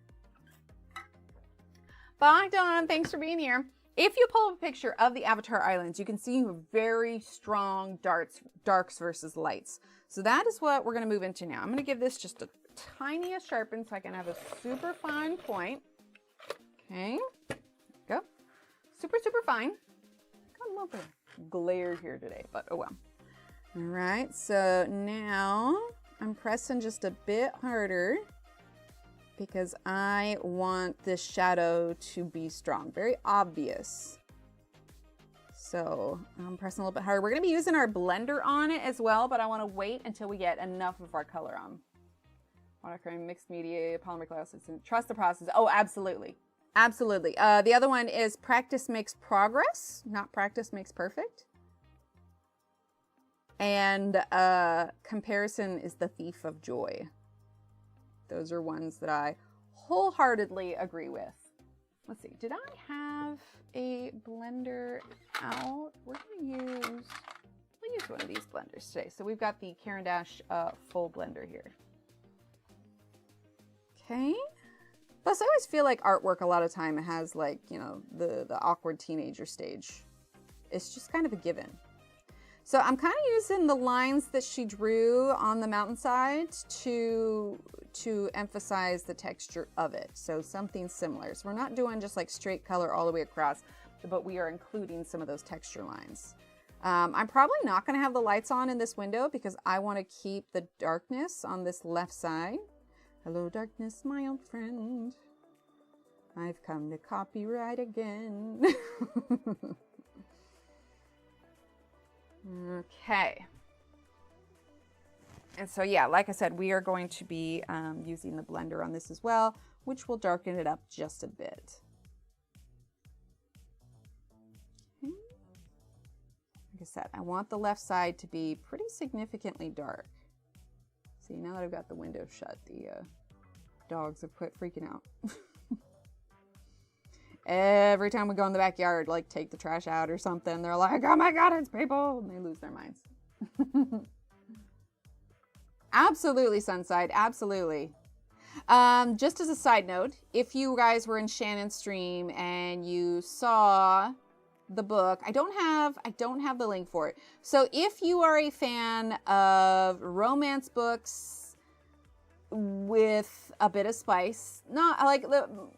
S1: bye, Dawn, thanks for being here. If you pull up a picture of the Avatar Islands, you can see very strong darks versus lights. So that is what we're going to move into now. I'm going to give this just a tiniest sharpen so I can have a super fine point. Okay, go. Super fine. Got a little bit of glare here today, but oh well. All right, so now I'm pressing just a bit harder because I want this shadow to be strong, very obvious. So I'm pressing a little bit harder. We're going to be using our blender on it as well, but I want to wait until we get enough of our color on. Watercreme, mixed media, polymer glass, trust the process. Oh, absolutely. Absolutely. The other one is practice makes progress, not practice makes perfect. And comparison is the thief of joy. Those are ones that I wholeheartedly agree with. Let's see, did I have a blender out? We'll use one of these blenders today. So we've got the Caran full blender here. Okay. Plus, I always feel like artwork a lot of time has like, you know, the awkward teenager stage. It's just kind of a given. So I'm kind of using the lines that she drew on the mountainside to emphasize the texture of it. So something similar. So we're not doing just like straight color all the way across, but we are including some of those texture lines. I'm probably not going to have the lights on in this window because I want to keep the darkness on this left side. Hello, darkness, my old friend. I've come to copyright again. Okay. And so, yeah, like I said, we are going to be using the blender on this as well. which will darken it up just a bit. Okay. Like I said, I want the left side to be pretty significantly dark. See, now that I've got the window shut, the dogs have quit freaking out. Every time we go in the backyard, like take the trash out or something, they're like, oh my God, it's people, and they lose their minds. Absolutely, Sunside, absolutely. Just as a side note, if you guys were in Shannon's stream and you saw the book, I don't have the link for it. So if you are a fan of romance books with a bit of spice, not like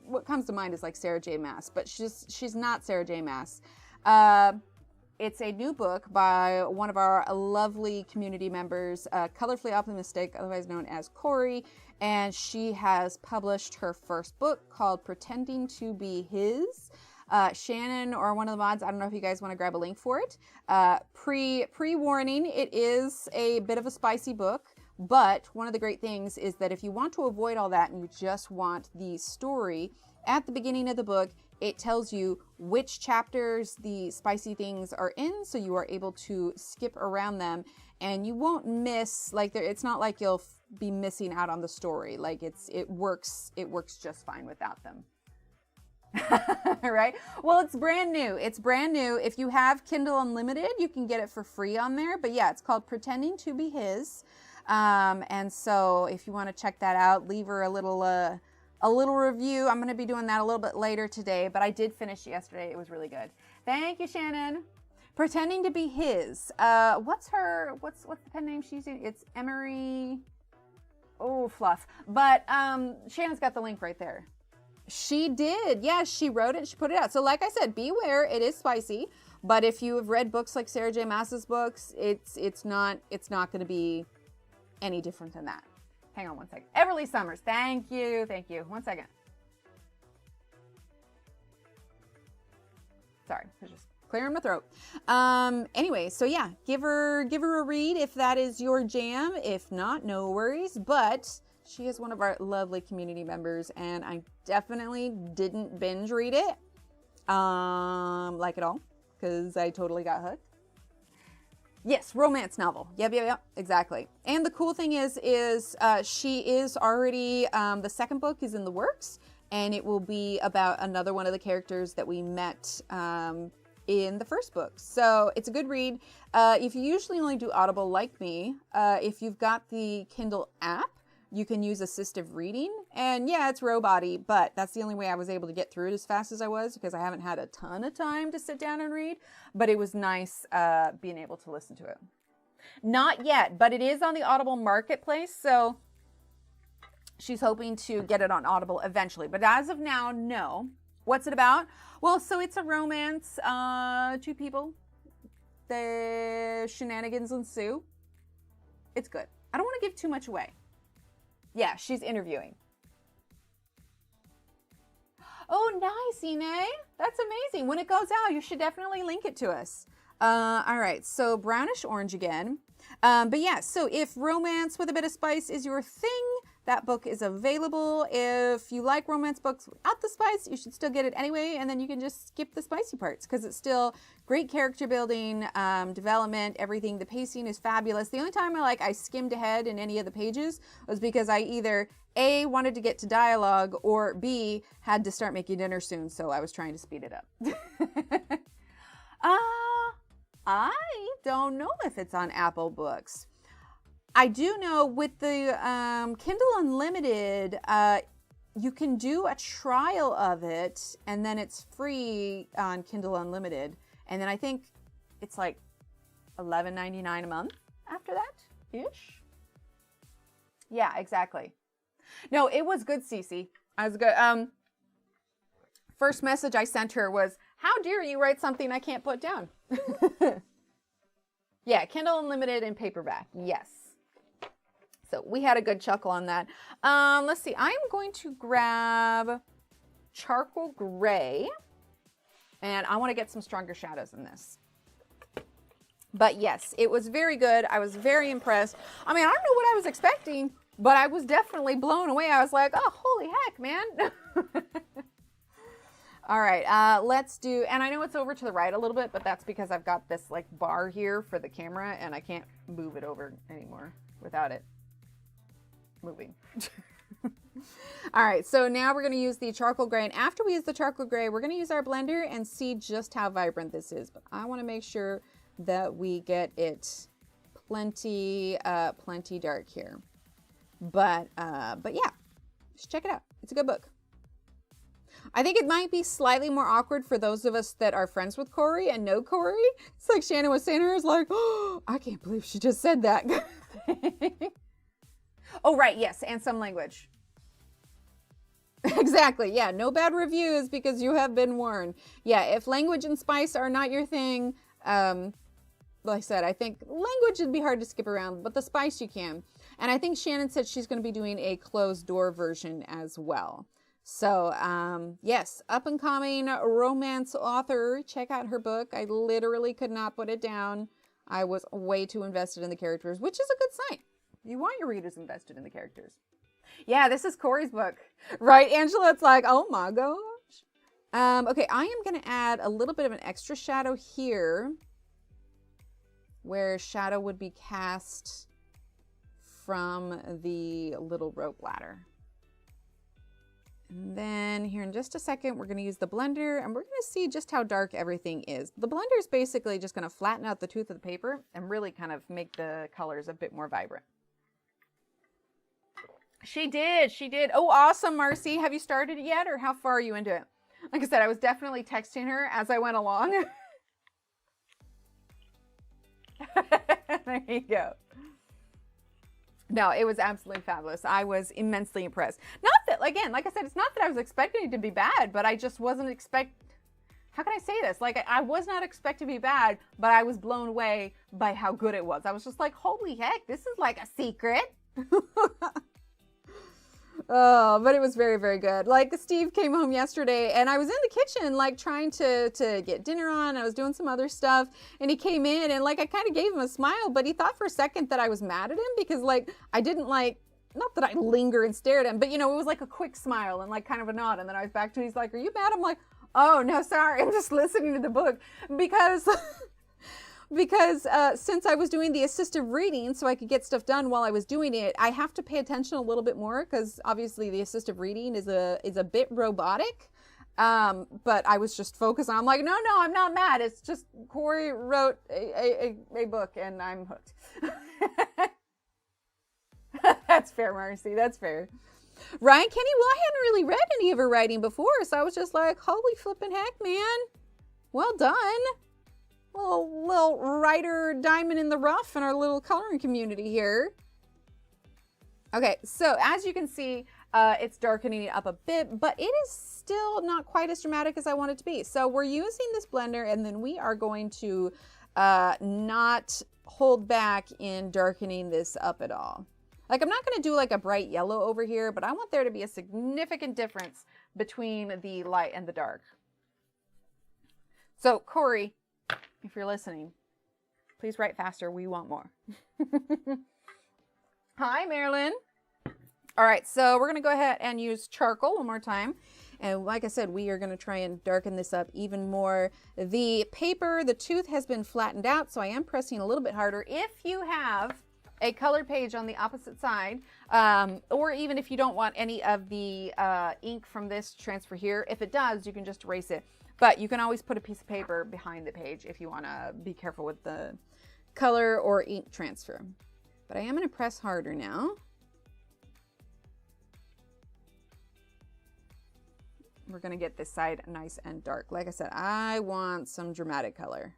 S1: what comes to mind is like Sarah J Maas, but she's not Sarah J Maas. It's a new book by one of our lovely community members, Colorfully Optimistic, otherwise known as Corey, and she has published her first book called Pretending to Be His. Shannon or one of the mods, I don't know if you guys want to grab a link for it. Pre-warning, it is a bit of a spicy book. But one of the great things is that if you want to avoid all that and you just want the story, at the beginning of the book, it tells you which chapters the spicy things are in, so you are able to skip around them and you won't miss, like, it's not like you'll be missing out on the story. Like, it works just fine without them. Right? Well, it's brand new. It's brand new. If you have Kindle Unlimited, you can get it for free on there. But yeah, it's called Pretending to Be His. And so if you want to check that out, leave her a little review. I'm going to be doing that a little bit later today, but I did finish it yesterday. It was really good. Thank you, Shannon. Pretending to Be His. What's the pen name she's using? It's Emery. Oh, fluff. But, Shannon's got the link right there. She did. Yeah, she wrote it. She put it out. So like I said, beware. It is spicy. But if you have read books like Sarah J Maas's books, it's not going to be any different than that. Hang on one second. Everly Summers, thank you. 1 second. Sorry, I was just clearing my throat. Anyway, so yeah, give her a read if that is your jam. If not, no worries. But she is one of our lovely community members, and I definitely didn't binge read it, like at all, because I totally got hooked. Yes, romance novel. Yep, exactly. And the cool thing is she is already, the second book is in the works, and it will be about another one of the characters that we met in the first book. So it's a good read. If you usually only do Audible like me, if you've got the Kindle app, you can use assistive reading. And yeah, it's roboty, but that's the only way I was able to get through it as fast as I was, because I haven't had a ton of time to sit down and read. But it was nice being able to listen to it. Not yet, but it is on the Audible marketplace, so she's hoping to get it on Audible eventually. But as of now, no. What's it about? Well, so it's a romance, two people. The shenanigans ensue. It's good. I don't want to give too much away. Yeah, she's interviewing. Oh, nice, Ine. That's amazing. When it goes out, you should definitely link it to us. All right, so brownish orange again. But yeah, so if romance with a bit of spice is your thing, that book is available. If you like romance books without the spice, you should still get it anyway, and then you can just skip the spicy parts because it's still great character building, development, everything. The pacing is fabulous. The only time I skimmed ahead in any of the pages was because I either A, wanted to get to dialogue, or B, had to start making dinner soon, so I was trying to speed it up. I don't know if it's on Apple Books. I do know with the Kindle Unlimited, you can do a trial of it, and then it's free on Kindle Unlimited. And then I think it's like $11.99 a month after that-ish. Yeah, exactly. No, it was good, Cece. I was good. First message I sent her was, how dare you write something I can't put down? Yeah, Kindle Unlimited and paperback. Yes. So we had a good chuckle on that. Let's see. I'm going to grab charcoal gray, and I want to get some stronger shadows in this. But yes, it was very good. I was very impressed. I mean, I don't know what I was expecting, But I was definitely blown away. I was like, oh, holy heck, man. All right, let's do, and I know it's over to the right a little bit, but that's because I've got this like bar here for the camera and I can't move it over anymore without it moving. All right, so now we're gonna use the charcoal gray, and after we use the charcoal gray, we're gonna use our blender and see just how vibrant this is. But I wanna make sure that we get it plenty dark here. But yeah, just check it out. It's a good book. I think it might be slightly more awkward for those of us that are friends with Corey and know Corey. It's like Shannon was saying, her is like, oh, I can't believe she just said that. Oh, right. Yes. And some language. Exactly. Yeah. No bad reviews because you have been warned. Yeah. If language and spice are not your thing, like I said, I think language would be hard to skip around, but the spice you can. And I think Shannon said she's going to be doing a closed door version as well. So, yes, up and coming romance author. Check out her book. I literally could not put it down. I was way too invested in the characters, which is a good sign. You want your readers invested in the characters. Yeah, this is Corey's book. Right, Angela? It's like, oh my gosh. Okay, I am going to add a little bit of an extra shadow here where shadow would be cast from the little rope ladder. And then here in just a second, we're going to use the blender and we're going to see just how dark everything is. The blender is basically just going to flatten out the tooth of the paper and really kind of make the colors a bit more vibrant. She did. She did. Oh, awesome, Marcy. Have you started it yet, or how far are you into it? Like I said, I was definitely texting her as I went along. There you go. No, it was absolutely fabulous. I was immensely impressed. Not that, again, like I said, it's not that I was expecting it to be bad, but I just wasn't how can I say this? Like, I was not expecting to be bad, but I was blown away by how good it was. I was just like, holy heck, this is like a secret. Oh, but it was very, very good. Like, Steve came home yesterday and I was in the kitchen, like trying to get dinner on. I was doing some other stuff and he came in and like, I kind of gave him a smile, but he thought for a second that I was mad at him because like, I didn't like, not that I linger and stare at him, but you know, it was like a quick smile and like kind of a nod. And then I was back to, he's like, are you mad? I'm like, oh no, sorry. I'm just listening to the book because since I was doing the assistive reading so I could get stuff done while I was doing it, I have to pay attention a little bit more because obviously the assistive reading is a bit robotic. But I was just focused on, I'm like, no, I'm not mad. It's just Corey wrote a book and I'm hooked. That's fair, Marcy. That's fair. Ryan Kenny, well, I hadn't really read any of her writing before, so I was just like, holy flippin' heck, man. Well done. Little writer diamond in the rough in our little coloring community here. Okay, so as you can see, it's darkening it up a bit, but it is still not quite as dramatic as I want it to be. So we're using this blender and then we are going to not hold back in darkening this up at all. Like, I'm not going to do like a bright yellow over here, but I want there to be a significant difference between the light and the dark. So Corey, if you're listening, please write faster. We want more. Hi, Marilyn. All right, so we're going to go ahead and use charcoal one more time. And like I said, we are going to try and darken this up even more. The paper, the tooth has been flattened out, so I am pressing a little bit harder. If you have a color page on the opposite side, or even if you don't want any of the ink from this to transfer here, if it does, you can just erase it. But you can always put a piece of paper behind the page if you want to be careful with the color or ink transfer. But I am going to press harder now. We're going to get this side nice and dark. Like I said, I want some dramatic color.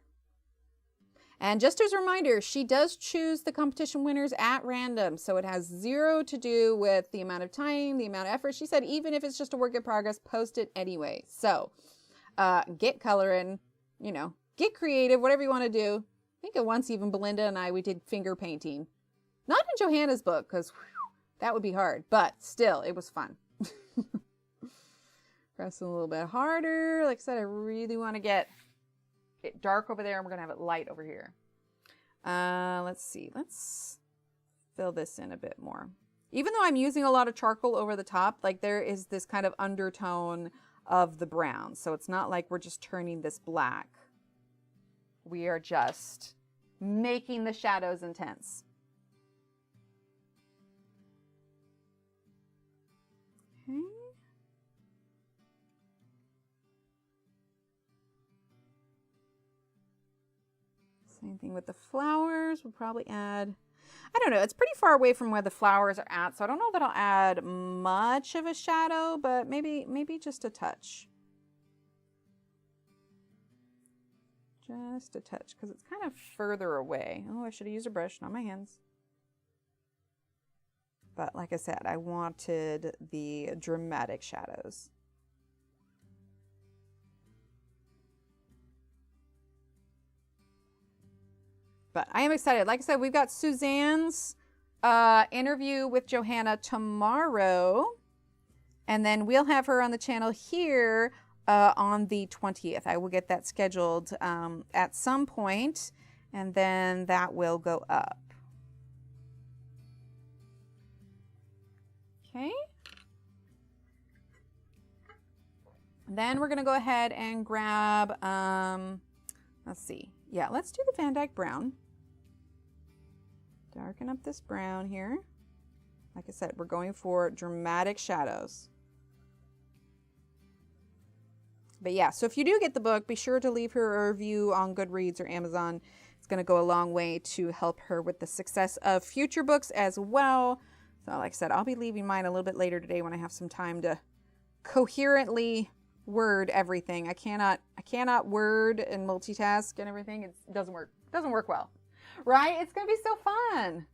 S1: And just as a reminder, she does choose the competition winners at random. So it has zero to do with the amount of time, the amount of effort. She said, even if it's just a work in progress, post it anyway. So get coloring, you know, get creative, whatever you want to do. I think at once even Belinda and we did finger painting. Not in Johanna's book, because that would be hard. But still, it was fun. Pressing a little bit harder. Like I said, I really want to get it dark over there, and we're going to have it light over here. Let's see. Let's fill this in a bit more. Even though I'm using a lot of charcoal over the top, like there is this kind of undertone of the brown. So it's not like we're just turning this black. We are just making the shadows intense. Okay. Same thing with the flowers. We'll probably add, I don't know, it's pretty far away from where the flowers are at, so I don't know that I'll add much of a shadow, but maybe just a touch. Just a touch, because it's kind of further away. Oh, I should have used a brush, not my hands. But like I said, I wanted the dramatic shadows. But I am excited. Like I said, we've got Suzanne's interview with Johanna tomorrow. And then we'll have her on the channel here on the 20th. I will get that scheduled at some point, and then that will go up. Okay. Then we're going to go ahead and grab, let's see. Yeah, let's do the Van Dyke brown. Darken up this brown here. Like I said, we're going for dramatic shadows. But yeah, so if you do get the book, be sure to leave her a review on Goodreads or Amazon. It's going to go a long way to help her with the success of future books as well. So like I said, I'll be leaving mine a little bit later today when I have some time to coherently word everything. I cannot word and multitask and everything. It doesn't work. It doesn't work well. Right? It's going to be so fun.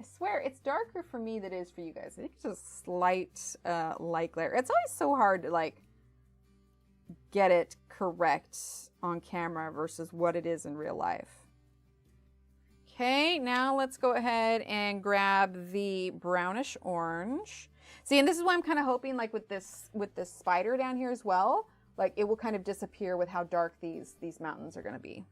S1: I swear it's darker for me than it is for you guys. I think it's just slight light glare. It's always so hard to like get it correct on camera versus what it is in real life. Okay, now let's go ahead and grab the brownish orange. See, and this is why I'm kind of hoping like with this spider down here as well, like it will kind of disappear with how dark these mountains are going to be.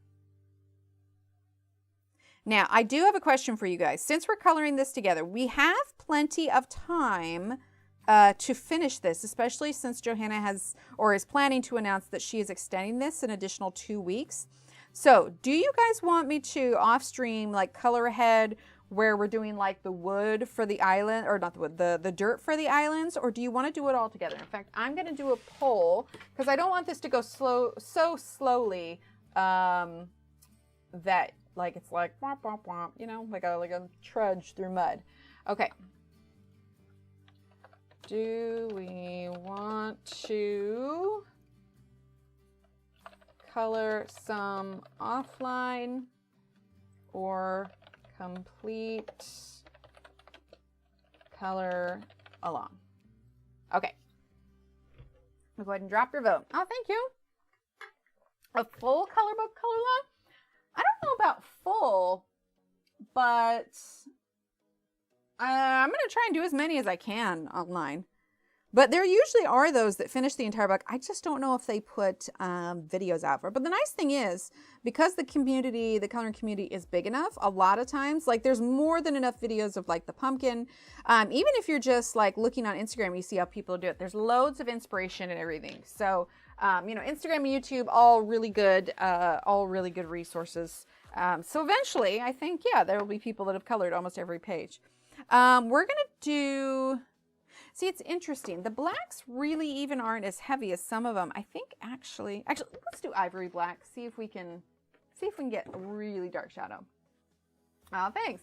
S1: Now, I do have a question for you guys. Since we're coloring this together, we have plenty of time to finish this, especially since Johanna has or is planning to announce that she is extending this an additional 2 weeks. So do you guys want me to off stream like color ahead where we're doing like the wood for the island, or not the wood, the dirt for the islands, or do you want to do it all together? In fact, I'm going to do a poll because I don't want this to go so slowly that like it's like womp womp womp, you know, like a trudge through mud. Okay. Do we want to color some offline or complete color along? Okay. We'll go ahead and drop your vote. Oh, thank you. A full color book color along? I don't know about full, but I'm going to try and do as many as I can online. But there usually are those that finish the entire book. I just don't know if they put videos out for it. But the nice thing is, because the community, the coloring community is big enough, a lot of times, like there's more than enough videos of like the pumpkin. Even if you're just like looking on Instagram, you see how people do it. There's loads of inspiration and everything. So, you know, Instagram and YouTube, all really good resources. So eventually, I think, yeah, there will be people that have colored almost every page. We're going to do... See, it's interesting. The blacks really even aren't as heavy as some of them. I think actually, let's do ivory black. See if we can get a really dark shadow. Oh, thanks.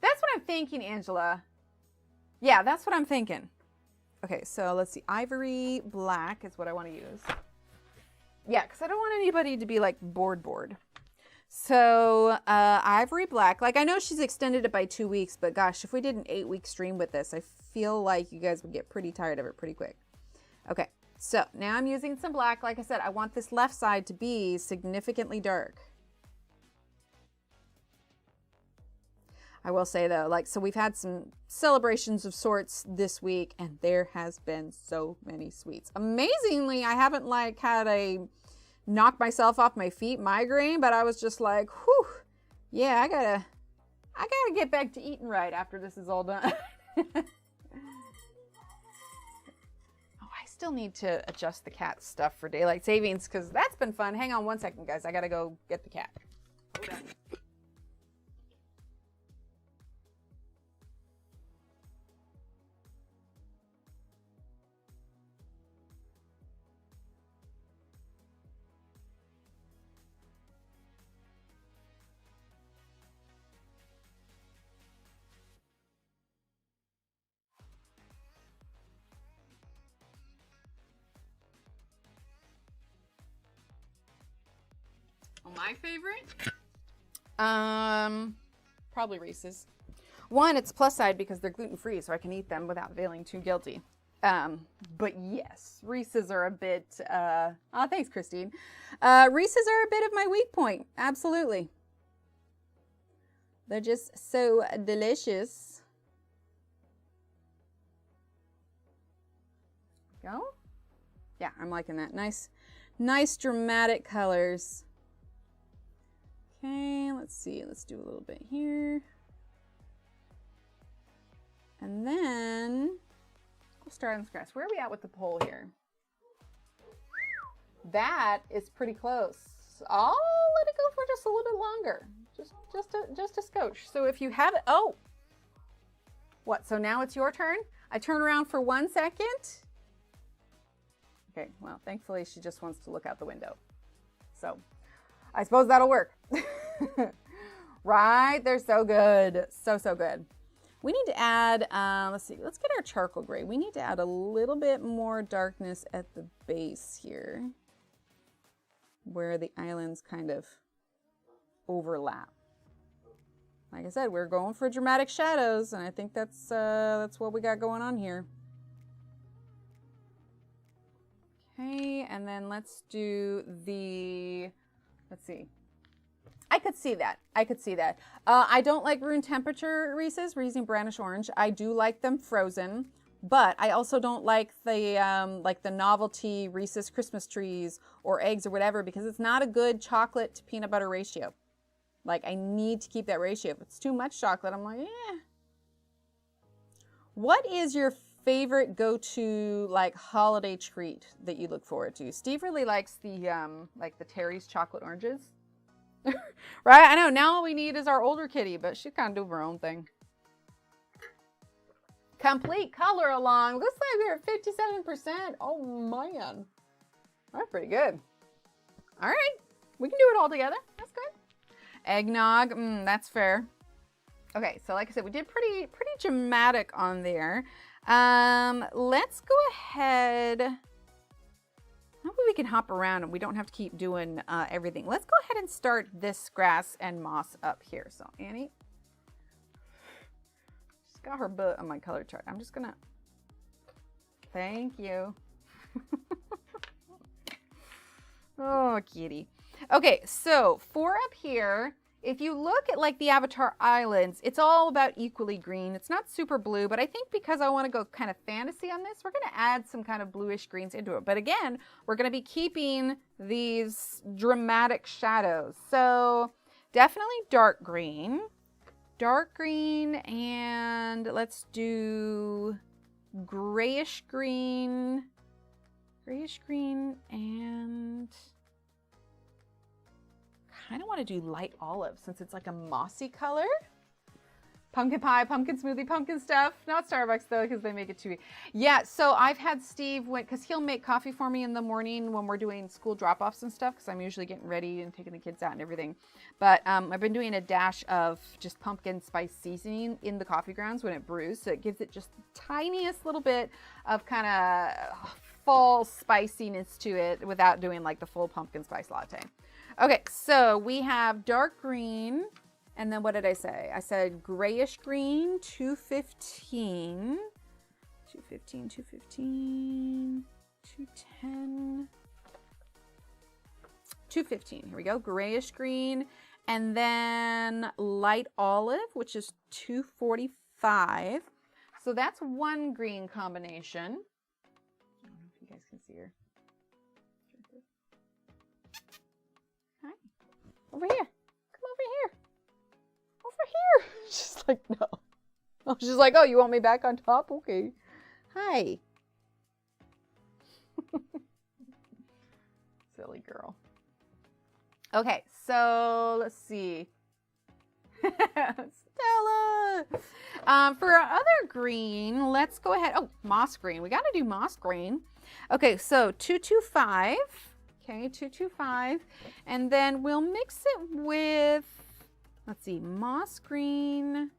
S1: That's what I'm thinking, Angela. Yeah, that's what I'm thinking. Okay, so let's see. Ivory black is what I want to use. Yeah, because I don't want anybody to be like bored. So ivory black, like I know she's extended it by 2 weeks, but gosh, if we did an 8-week stream with this, I feel like you guys would get pretty tired of it pretty quick. Okay, so now I'm using some black. Like I said, I want this left side to be significantly dark. I will say though, like, so we've had some celebrations of sorts this week and there has been so many sweets. Amazingly, I haven't like had a knock myself off my feet migraine, but I was just like, whew, Yeah, I gotta get back to eating right after this is all done. Oh, I still need to adjust the cat's stuff for daylight savings because that's been fun. Hang on one second, guys. I gotta go get the cat. Hold on. My favorite? Probably Reese's. One, it's plus side because they're gluten-free, so I can eat them without feeling too guilty. But yes, Reese's are a bit, oh, thanks, Christine. Reese's are a bit of my weak point. Absolutely. They're just so delicious. Go. Yeah, I'm liking that. Nice dramatic colors. Okay, let's see. Let's do a little bit here. And then we'll start on the grass. Where are we at with the pole here? That is pretty close. I'll let it go for just a little bit longer. Just a scotch. So if you have it, oh, what? So now it's your turn. I turn around for 1 second. Okay, well, thankfully she just wants to look out the window. So I suppose that'll work. Right? They're so good. So good. We need to add, let's see, let's get our charcoal gray. We need to add a little bit more darkness at the base here where the islands kind of overlap. Like I said, we're going for dramatic shadows, and I think that's what we got going on here. Okay, and then let's do the, let's see. I could see that. I could see that. I don't like room temperature Reese's. We're using brownish orange. I do like them frozen, but I also don't like the novelty Reese's Christmas trees or eggs or whatever because it's not a good chocolate to peanut butter ratio. Like I need to keep that ratio. If it's too much chocolate, I'm like, eh. What is your favorite go-to like holiday treat that you look forward to? Steve really likes the like the Terry's chocolate oranges. Right? I know now all we need is our older kitty, but she kind of do her own thing. Complete color along. Looks like we're at 57%. Oh man. That's pretty good. All right. We can do it all together. That's good. Eggnog. That's fair. Okay, so like I said, we did pretty dramatic on there. Let's go ahead. Hopefully we can hop around and we don't have to keep doing everything. Let's go ahead and start this grass and moss up here. So Annie, she's got her butt on my color chart. I'm just gonna, thank you. Oh, kitty. Okay, so for up here, if you look at like the Avatar Islands, it's all about equally green. It's not super blue, but I think because I want to go kind of fantasy on this, we're going to add some kind of bluish greens into it. But again, we're going to be keeping these dramatic shadows. So definitely dark green, and let's do grayish green, and I kind of want to do light olive since it's like a mossy color. Pumpkin pie, pumpkin smoothie, pumpkin stuff. Not Starbucks though, because they make it too. Yeah, so I've had Steve, because he'll make coffee for me in the morning when we're doing school drop-offs and stuff, because I'm usually getting ready and taking the kids out and everything. But I've been doing a dash of just pumpkin spice seasoning in the coffee grounds when it brews, so it gives it just the tiniest little bit of kind of fall spiciness to it without doing like the full pumpkin spice latte. Okay, so we have dark green, and then what did I say? I said grayish green, 215, 215, 215, 210, 215. Here we go, grayish green, and then light olive, which is 245. So that's one green combination. I don't know if you guys can see her. Over here. Come over here. like, no. Oh, she's like, oh, you want me back on top? Okay. Hi. Silly girl. Okay, so let's see. Stella. For our other green, let's go ahead. Oh, moss green. We got to do moss green. Okay, so 225. Okay, 225. And then we'll mix it with, let's see, moss green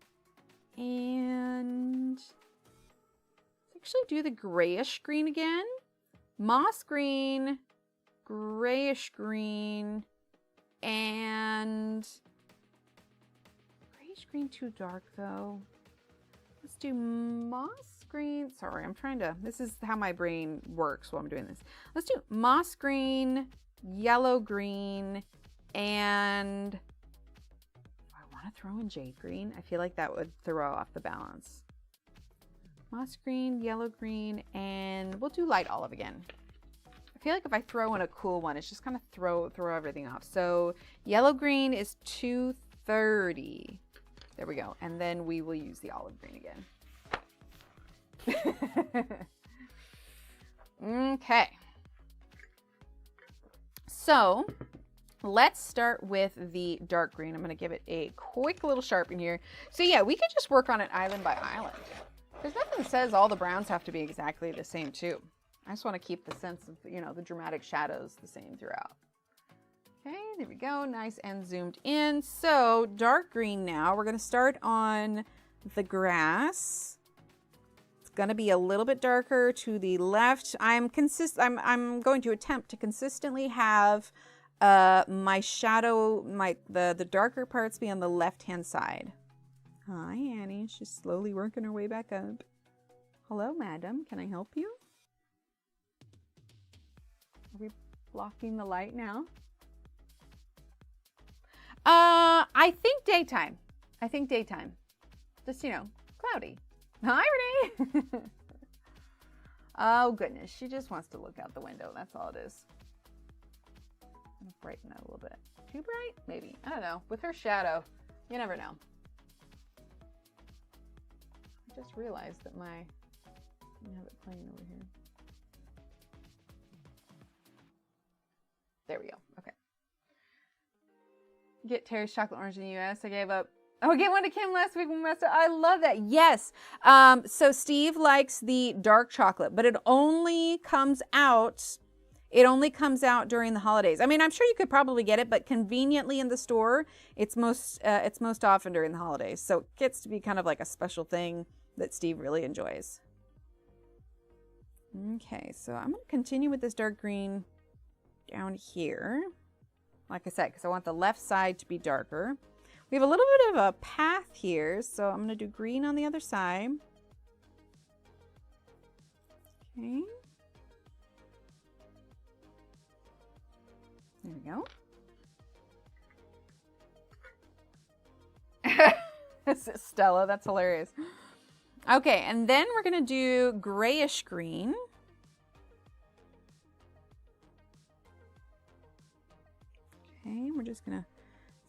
S1: and let's actually do the grayish green again. Moss green, grayish green, and grayish green too dark though. Let's do moss green. Sorry, I'm trying to, this is how my brain works while I'm doing this. Let's do moss green, yellow green, and do I want to throw in jade green? I feel like that would throw off the balance. Moss green, yellow green, and we'll do light olive again. I feel like if I throw in a cool one, it's just kind of throw everything off. So yellow green is 230. There we go. And then we will use the olive green again. Okay. So let's start with the dark green. I'm going to give it a quick little sharpen here. So yeah, we could just work on it island by island. There's nothing that says all the browns have to be exactly the same too. I just want to keep the sense of, you know, the dramatic shadows the same throughout. Okay, there we go. Nice and zoomed in. So dark green now. We're going to start on the grass. It's going to be a little bit darker to the left. I'm going to attempt to consistently have my shadow, the darker parts be on the left-hand side. Hi, Annie. She's slowly working her way back up. Hello, madam. Can I help you? Are we blocking the light now? I think daytime. I think daytime. Just, you know, cloudy. Hi, Renee. Oh, goodness. She just wants to look out the window. That's all it is. I'm going to brighten that a little bit. Too bright? Maybe. I don't know. With her shadow, you never know. I just realized that I have it playing over here. There we go. Okay. Get Terry's chocolate orange in the US. I gave up. Oh, I gave one to Kim last week. I love that. Yes. So Steve likes the dark chocolate, but it only comes out during the holidays. I mean, I'm sure you could probably get it, but conveniently in the store, it's most often during the holidays. So it gets to be kind of like a special thing that Steve really enjoys. Okay, so I'm going to continue with this dark green down here. Like I said, because I want the left side to be darker. We have a little bit of a path here, so I'm going to do green on the other side. Okay. There we go. This is Stella. That's hilarious. Okay, and then we're going to do grayish green. Okay, we're just going to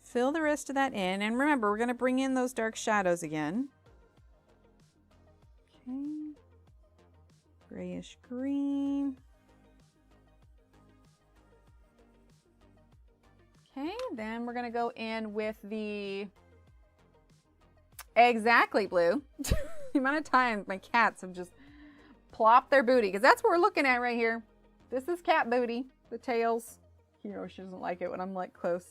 S1: fill the rest of that in. And remember, we're going to bring in those dark shadows again. Okay. Grayish green. Okay, then we're going to go in with the exactly blue. The amount of times my cats have just plopped their booty, because that's what we're looking at right here. This is cat booty, the tails. You know, she doesn't like it when I'm like close.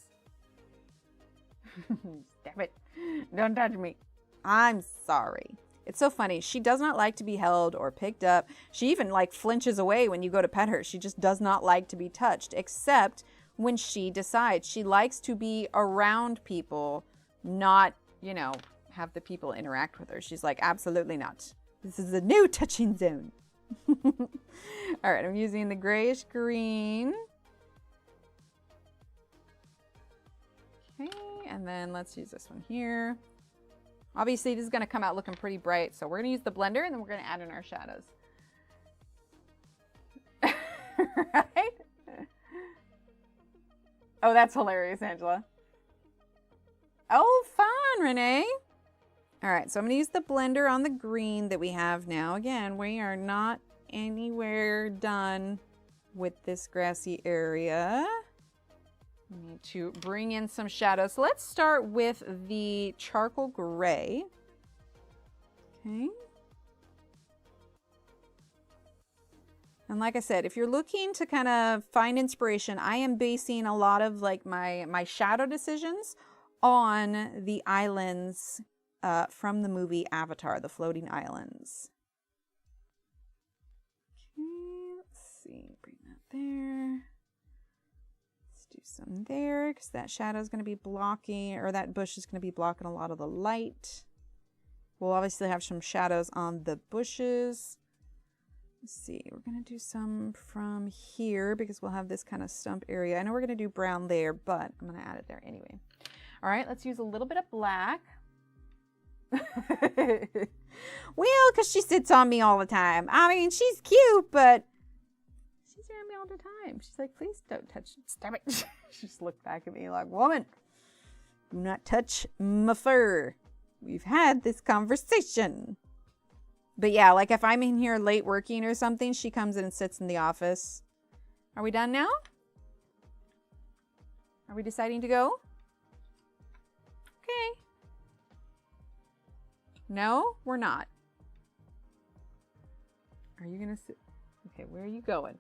S1: Stop it. Don't touch me. I'm sorry. It's so funny. She does not like to be held or picked up. She even like flinches away when you go to pet her. She just does not like to be touched, except when she decides. She likes to be around people, not, you know, have the people interact with her. She's like, absolutely not. This is a new touching zone. All right, I'm using the grayish green. Okay, and then let's use this one here. Obviously, this is going to come out looking pretty bright, so we're going to use the blender, and then we're going to add in our shadows. Right? Oh, that's hilarious, Angela. Oh, fun, Renee. All right, so I'm gonna use the blender on the green that we have now. Again, we are not anywhere done with this grassy area. We need to bring in some shadows. So let's start with the charcoal gray. Okay. And like I said, if you're looking to kind of find inspiration, I am basing a lot of like my shadow decisions on the islands from the movie Avatar, the floating islands. Okay, let's see, bring that there. Let's do some there because that shadow is going to be blocking, or that bush is going to be blocking a lot of the light. We'll obviously have some shadows on the bushes. Let's see, we're going to do some from here because we'll have this kind of stump area. I know we're going to do brown there, but I'm going to add it there anyway. All right, let's use a little bit of black. Well, because she sits on me all the time. I mean, she's cute, but she's around me all the time. She's like, please don't touch it. Stop it. She just looked back at me like, woman, do not touch my fur. We've had this conversation. But yeah, like if I'm in here late working or something, she comes in and sits in the office. Are we done now? Are we deciding to go? Okay. No, we're not. Are you gonna sit? Okay, where are you going?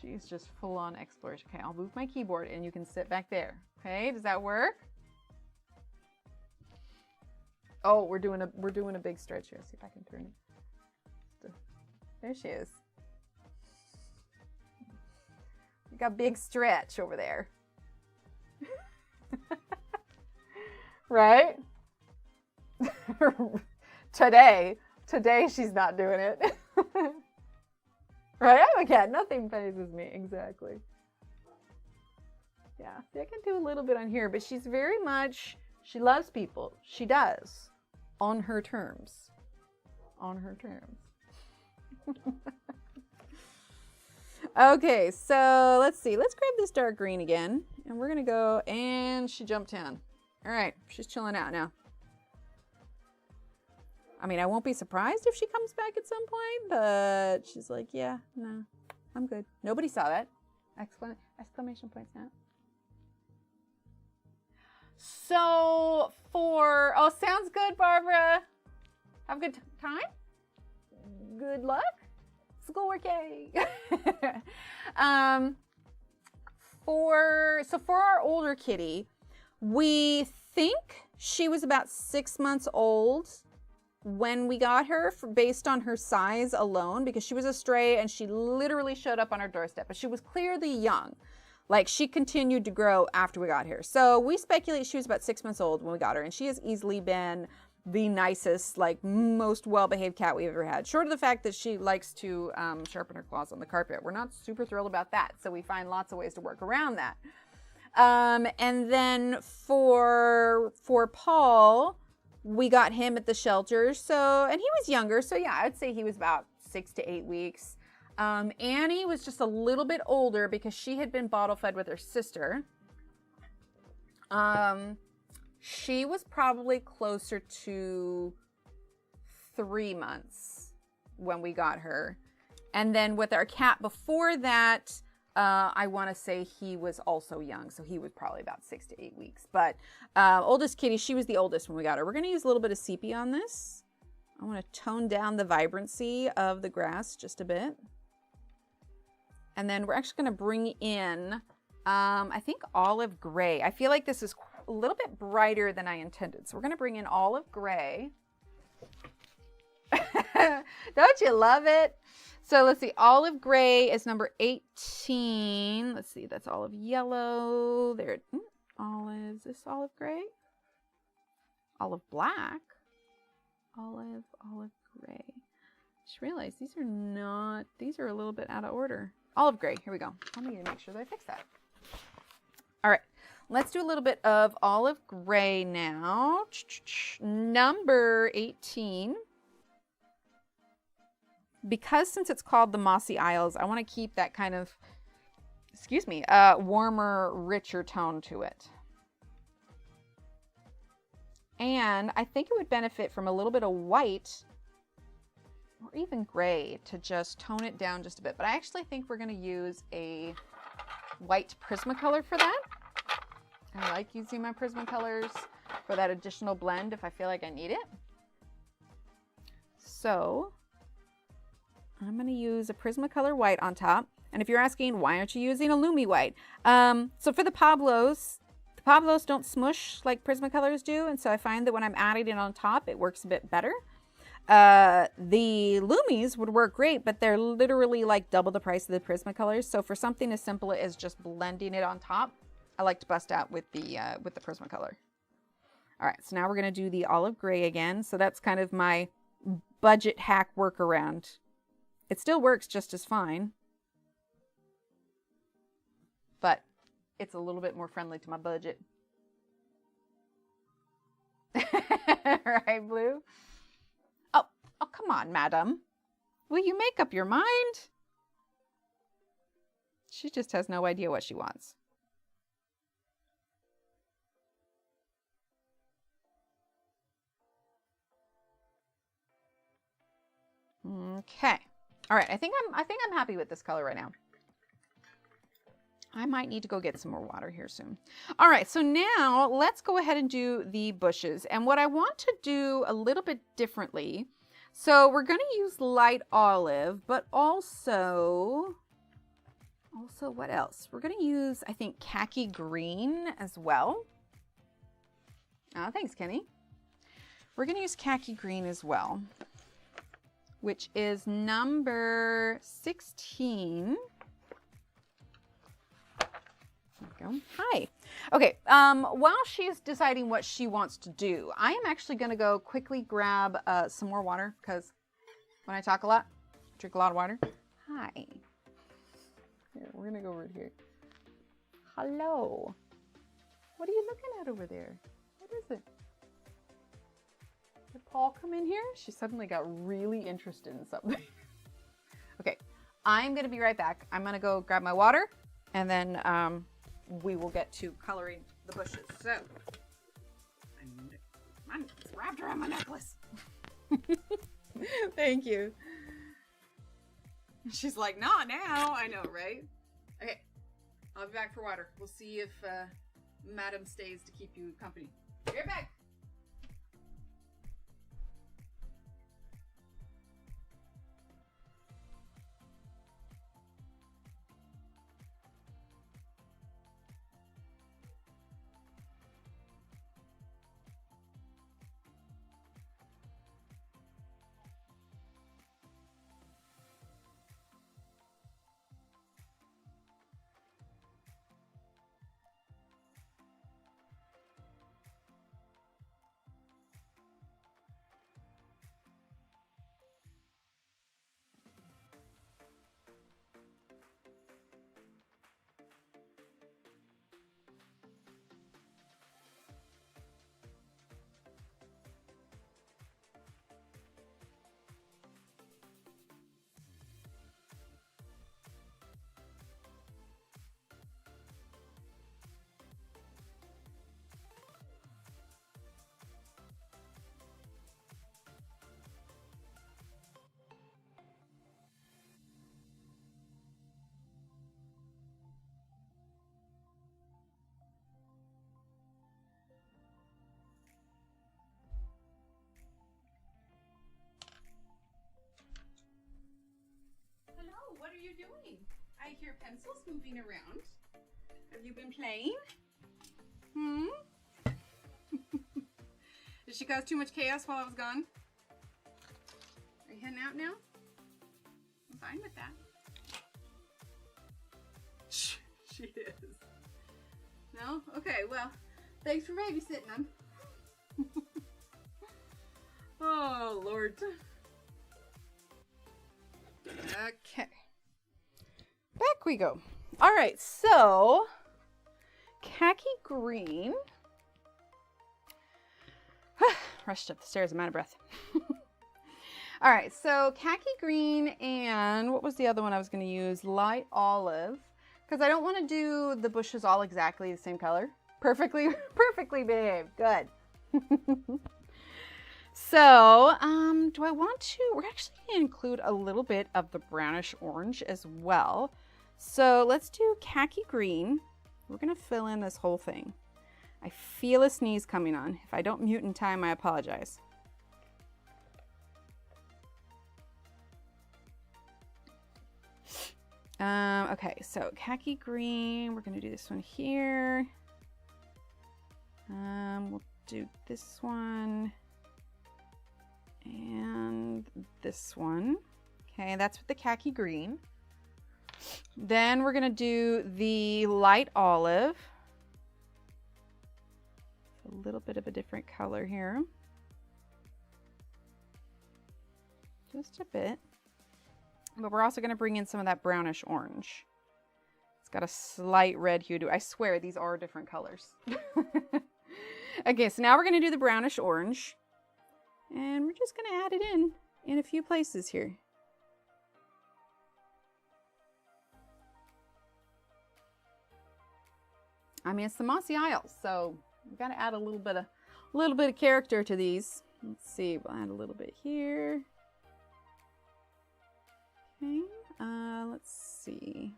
S1: She's just full on exploration. Okay, I'll move my keyboard and you can sit back there. Okay, does that work? Oh, we're doing a big stretch here. See if I can turn it. There she is. We got a big stretch over there. Right? Today she's not doing it. Right? I'm a cat. Nothing phases me. Exactly. Yeah, I can do a little bit on here, but she's very much, she loves people. She does. On her terms. On her terms. Okay, so let's see. Let's grab this dark green again. And we're going to go, and she jumped in. All right, she's chilling out now. I mean, I won't be surprised if she comes back at some point, but she's like, yeah, no, I'm good. Nobody saw that. Exclamation points now. So oh, sounds good, Barbara. Have a good time. Good luck. Schoolwork, yay. For our older kitty, we think she was about 6 months old when we got her, based on her size alone, because she was a stray and she literally showed up on our doorstep, but she was clearly young. Like, she continued to grow after we got her. So we speculate she was about 6 months old when we got her, and she has easily been the nicest, like, most well-behaved cat we've ever had. Short of the fact that she likes to sharpen her claws on the carpet. We're not super thrilled about that, so we find lots of ways to work around that. And then for Paul, we got him at the shelter, and he was younger, so yeah, I'd say he was about 6 to 8 weeks. Annie was just a little bit older because she had been bottle fed with her sister. She was probably closer to 3 months when we got her. And then with our cat before that, I want to say he was also young, so he was probably about 6 to 8 weeks. But oldest kitty, she was the oldest when we got her. We're going to use a little bit of sepia on this. I want to tone down the vibrancy of the grass just a bit. And then we're actually going to bring in, I think, olive gray. I feel like this is a little bit brighter than I intended. So we're going to bring in olive gray. Don't you love it? So let's see, olive gray is number 18. Let's see, that's olive yellow. There, olive, is this olive gray? Olive black. Olive gray. Just realized these are a little bit out of order. Olive gray, here we go. Let me make sure that I fix that. All right, let's do a little bit of olive gray now. Number 18. Because since it's called the Mossy Isles, I want to keep that kind of, warmer, richer tone to it. And I think it would benefit from a little bit of white or even gray to just tone it down just a bit. But I actually think we're going to use a white Prismacolor for that. I like using my Prismacolors for that additional blend if I feel like I need it. So I'm going to use a Prismacolor white on top. And if you're asking, why aren't you using a Lumi white? So for the Pablos don't smush like Prismacolors do. And so I find that when I'm adding it on top, it works a bit better. The Lumis would work great, but they're literally like double the price of the Prismacolors. So for something as simple as just blending it on top, I like to bust out with the Prismacolor. All right, so now we're going to do the olive gray again. So that's kind of my budget hack workaround. It still works just as fine, but it's a little bit more friendly to my budget. Right, Blue? Oh, come on, madam. Will you make up your mind? She just has no idea what she wants. Okay. All right. I think I'm happy with this color right now. I might need to go get some more water here soon. All right. So now let's go ahead and do the bushes. And what I want to do a little bit differently. So we're going to use light olive, but also what else? We're going to use, I think, khaki green as well. Oh, thanks, Kenny. We're going to use khaki green as well, which is number 16. There we go. Hi. Okay, while she's deciding what she wants to do, I am actually going to go quickly grab some more water, because when I talk a lot, I drink a lot of water. Hi. Here, we're going to go over here. Hello. What are you looking at over there? What is it? Did Paul come in here? She suddenly got really interested in something. Okay, I'm going to be right back. I'm going to go grab my water, and then we will get to coloring the bushes. So, it's wrapped around my necklace. Thank you. She's like, not now. I know, right? Okay, I'll be back for water. We'll see if Madam stays to keep you company. Be right back. What are you doing? I hear pencils moving around. Have you been playing? Did she cause too much chaos while I was gone? Are you heading out now? I'm fine with that. She is. No? Okay, well, thanks for babysitting them. Oh, Lord. Okay. Back we go. All right, so khaki green. Rushed up the stairs, I'm out of breath. All right, so khaki green, and what was the other one I was going to use? Light olive, because I don't want to do the bushes all exactly the same color. Perfectly behaved. Good. So, do I want to, we're actually going to include a little bit of the brownish orange as well. So let's do khaki green. We're going to fill in this whole thing. I feel a sneeze coming on. If I don't mute in time, I apologize. Okay, so khaki green, we're going to do this one here. We'll do this one. And this one. Okay, that's with the khaki green. Then we're going to do the light olive. A little bit of a different color here. Just a bit. But we're also going to bring in some of that brownish orange. It's got a slight red hue to it. I swear these are different colors. Okay, so now we're going to do the brownish orange. And we're just going to add it in a few places here. I mean, it's the Mossy Isles, so we've got to add a little bit of character to these. Let's see, we'll add a little bit here. Okay, let's see.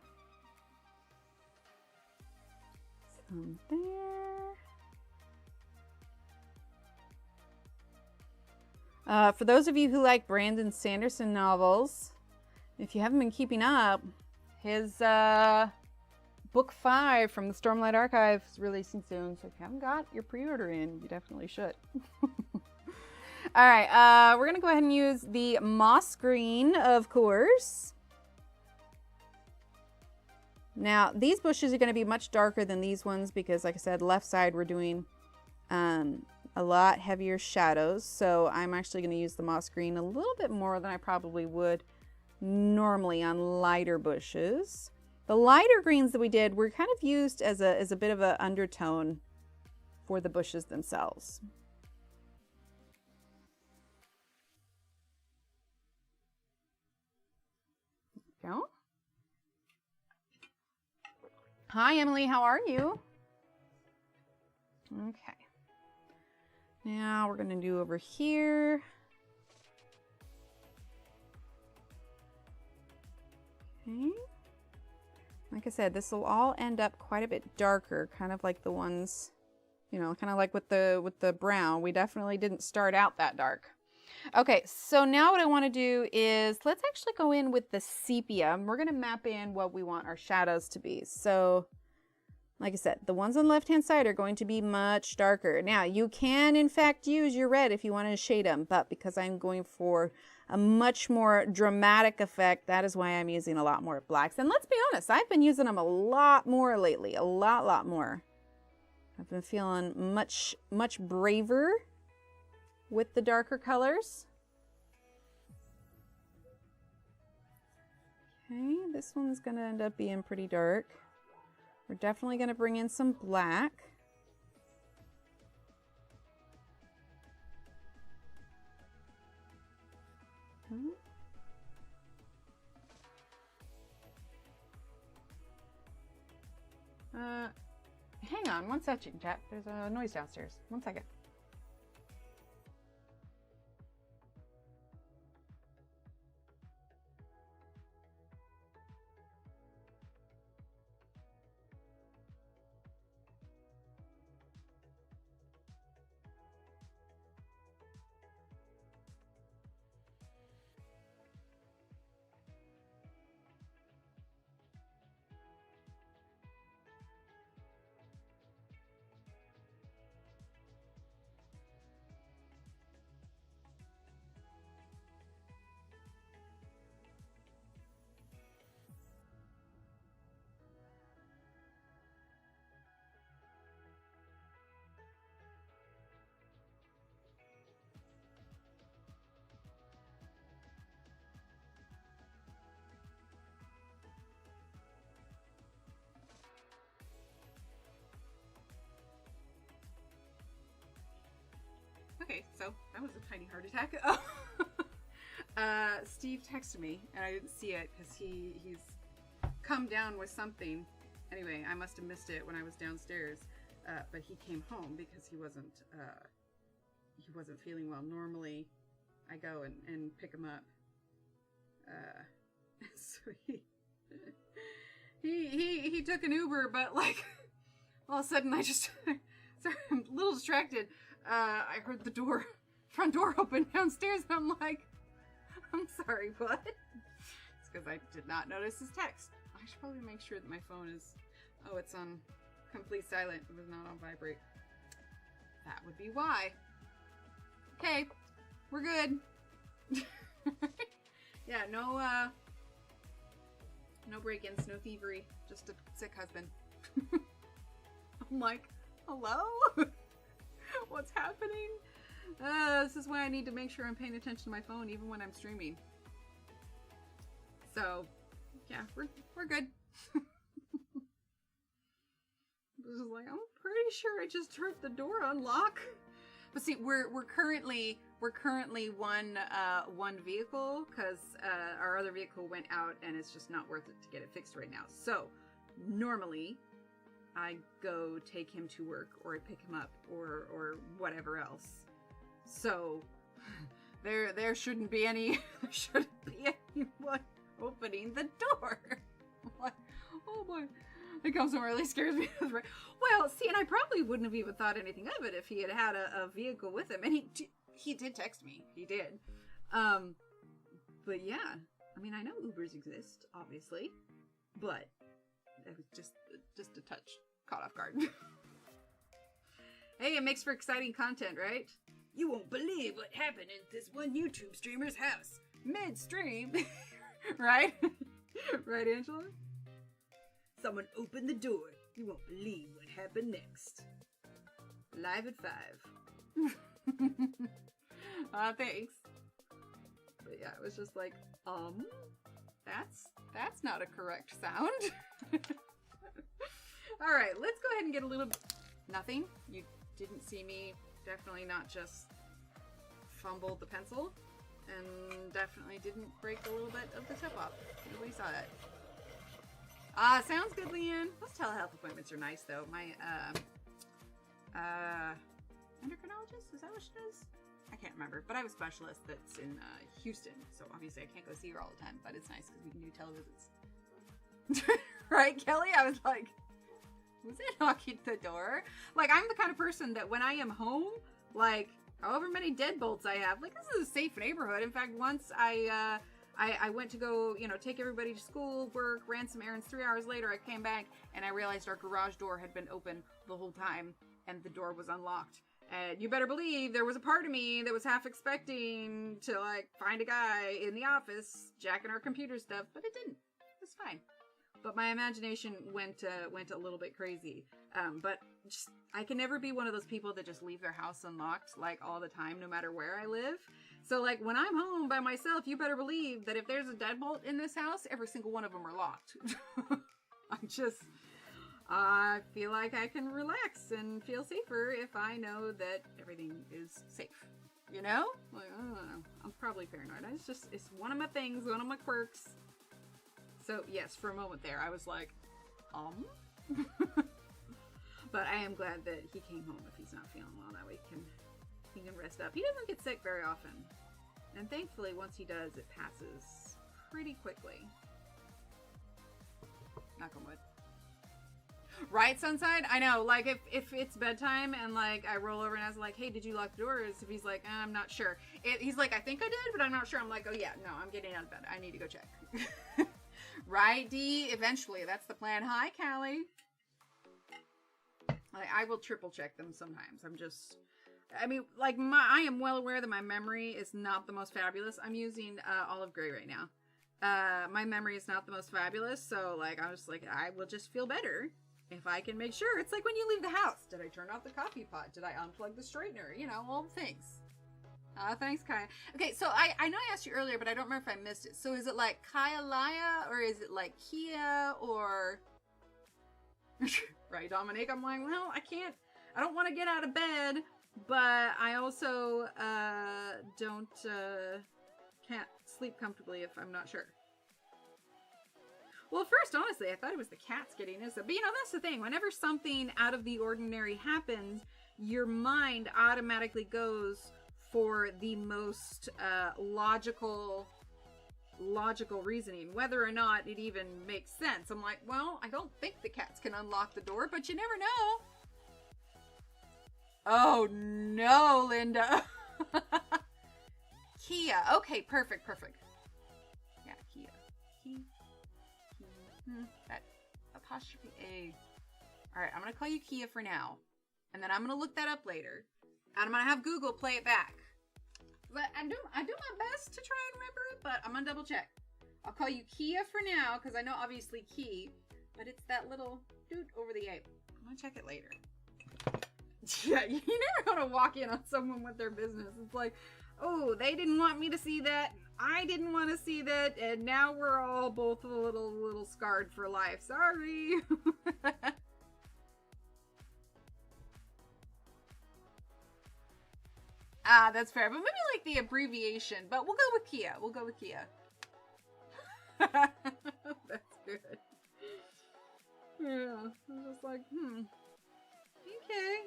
S1: Some there. For those of you who like Brandon Sanderson novels, if you haven't been keeping up, his book 5 from the Stormlight Archive is releasing soon. So if you haven't got your pre-order in, you definitely should. All right, we're going to go ahead and use the moss green, of course. Now, these bushes are going to be much darker than these ones because, like I said, left side we're doing a lot heavier shadows. So I'm actually going to use the moss green a little bit more than I probably would normally on lighter bushes. The lighter greens that we did were kind of used as a bit of an undertone for the bushes themselves. There we go. Hi, Emily, how are you? Okay. Now we're going to do over here. Okay. Like I said, this will all end up quite a bit darker, kind of like the ones, you know, kind of like with the brown. We definitely didn't start out that dark. Okay, so now what I want to do is let's actually go in with the sepia. We're going to map in what we want our shadows to be. So, like I said, the ones on the left-hand side are going to be much darker. Now, you can, in fact, use your red if you want to shade them, but because I'm going for a much more dramatic effect, that is why I'm using a lot more blacks. And let's be honest, I've been using them a lot more lately, a lot more. I've been feeling much braver with the darker colors. Okay, this one's going to end up being pretty dark. We're definitely going to bring in some black. Hang on one second, chat. There's a noise downstairs. 1 second. Okay, so that was a tiny heart attack. Steve texted me, and I didn't see it because he's come down with something. Anyway, I must have missed it when I was downstairs, but he came home because he wasn't he wasn't feeling well. Normally, I go and pick him up. So he took an Uber, but like all of a sudden I just sorry, I'm a little distracted. I heard the front door open downstairs, and I'm like, I'm sorry, what? It's because I did not notice his text. I should probably make sure that my phone is, oh, it's on complete silent. It was not on vibrate. That would be why. Okay, we're good. Yeah, no break-ins, no thievery, just a sick husband. I'm like, hello? What's happening? This is why I need to make sure I'm paying attention to my phone even when I'm streaming. So, yeah, we're good. This is like, I'm pretty sure I just heard the door unlock. But see, we're currently one vehicle because our other vehicle went out and it's just not worth it to get it fixed right now. So normally I go take him to work, or I pick him up, or whatever else. So there shouldn't be anyone opening the door. I'm like, oh boy. It comes and really scares me. Well, see, and I probably wouldn't have even thought anything of it if he had a vehicle with him. And he did text me. He did. But yeah, I mean, I know Ubers exist, obviously, but it was just a touch caught off guard. Hey, it makes for exciting content, right? You won't believe what happened in this one YouTube streamer's house mid-stream. Right? Right, Angela? Someone opened the door. You won't believe what happened next. Live at 5. Thanks. But yeah, it was just like, that's not a correct sound. All right, let's go ahead and get a little... Nothing. You didn't see me. Definitely not just fumbled the pencil. And definitely didn't break a little bit of the tip off. Nobody saw that. Sounds good, Leanne. Those telehealth appointments are nice, though. My, endocrinologist? Is that what she does? I can't remember. But I have a specialist that's in, Houston. So obviously I can't go see her all the time. But it's nice because we can do televisits. Right, Kelly? I was like, was it knocking the door? Like, I'm the kind of person that when I am home, like, however many deadbolts I have, like, this is a safe neighborhood. In fact, once I went to go, take everybody to school, work, ran some errands. 3 hours later, I came back and I realized our garage door had been open the whole time and the door was unlocked. And you better believe there was a part of me that was half expecting to, like, find a guy in the office jacking our computer stuff, but it didn't. It was fine. But my imagination went a little bit crazy. But just, I can never be one of those people that just leave their house unlocked, like, all the time, no matter where I live. So, like, when I'm home by myself, you better believe that if there's a deadbolt in this house, every single one of them are locked. I feel like I can relax and feel safer if I know that everything is safe. You know? Like, I don't know. I'm probably paranoid. It's one of my things, one of my quirks. So, yes, for a moment there, I was like, But I am glad that he came home if he's not feeling well. That way he can rest up. He doesn't get sick very often. And thankfully, once he does, it passes pretty quickly. Knock on wood. Right, Sunside? I know, like, if it's bedtime and, like, I roll over and I was like, hey, did you lock the doors? If he's like, I'm not sure. He's like, I think I did, but I'm not sure. I'm like, oh, yeah, no, I'm getting out of bed. I need to go check. Right, D? Eventually. That's the plan. Hi, Callie. I will triple check them sometimes. I mean, like, I am well aware that my memory is not the most fabulous. I'm using olive gray right now. My memory is not the most fabulous, so, like, I was like, I will just feel better if I can make sure. It's like when you leave the house. Did I turn off the coffee pot? Did I unplug the straightener? You know, all the things. Thanks, Kaya. Okay, so I know I asked you earlier, but I don't remember if I missed it. So is it like Kaya Laya, or is it like Kia, or... Right, Dominic? I'm like, well, I don't want to get out of bed, but I also can't sleep comfortably if I'm not sure. Well, at first, honestly, I thought it was the cats getting us. But, that's the thing. Whenever something out of the ordinary happens, your mind automatically goes for the most logical reasoning, whether or not it even makes sense. I'm like, well, I don't think the cats can unlock the door, but you never know. Oh no, Linda. Kia. Okay, perfect. Yeah, Kia. That apostrophe A. All right, I'm going to call you Kia for now. And then I'm going to look that up later. And I'm going to have Google play it back. But I do my best to try and remember it, but I'm going to double check. I'll call you Kia for now, because I know obviously key, but it's that little dude over the A. I'm going to check it later. Yeah, you never want to walk in on someone with their business. It's like, oh, they didn't want me to see that. I didn't want to see that. And now we're all both a little scarred for life. Sorry. Ah, that's fair. But maybe like the abbreviation. But we'll go with Kia. That's good. Yeah. I'm just like, okay.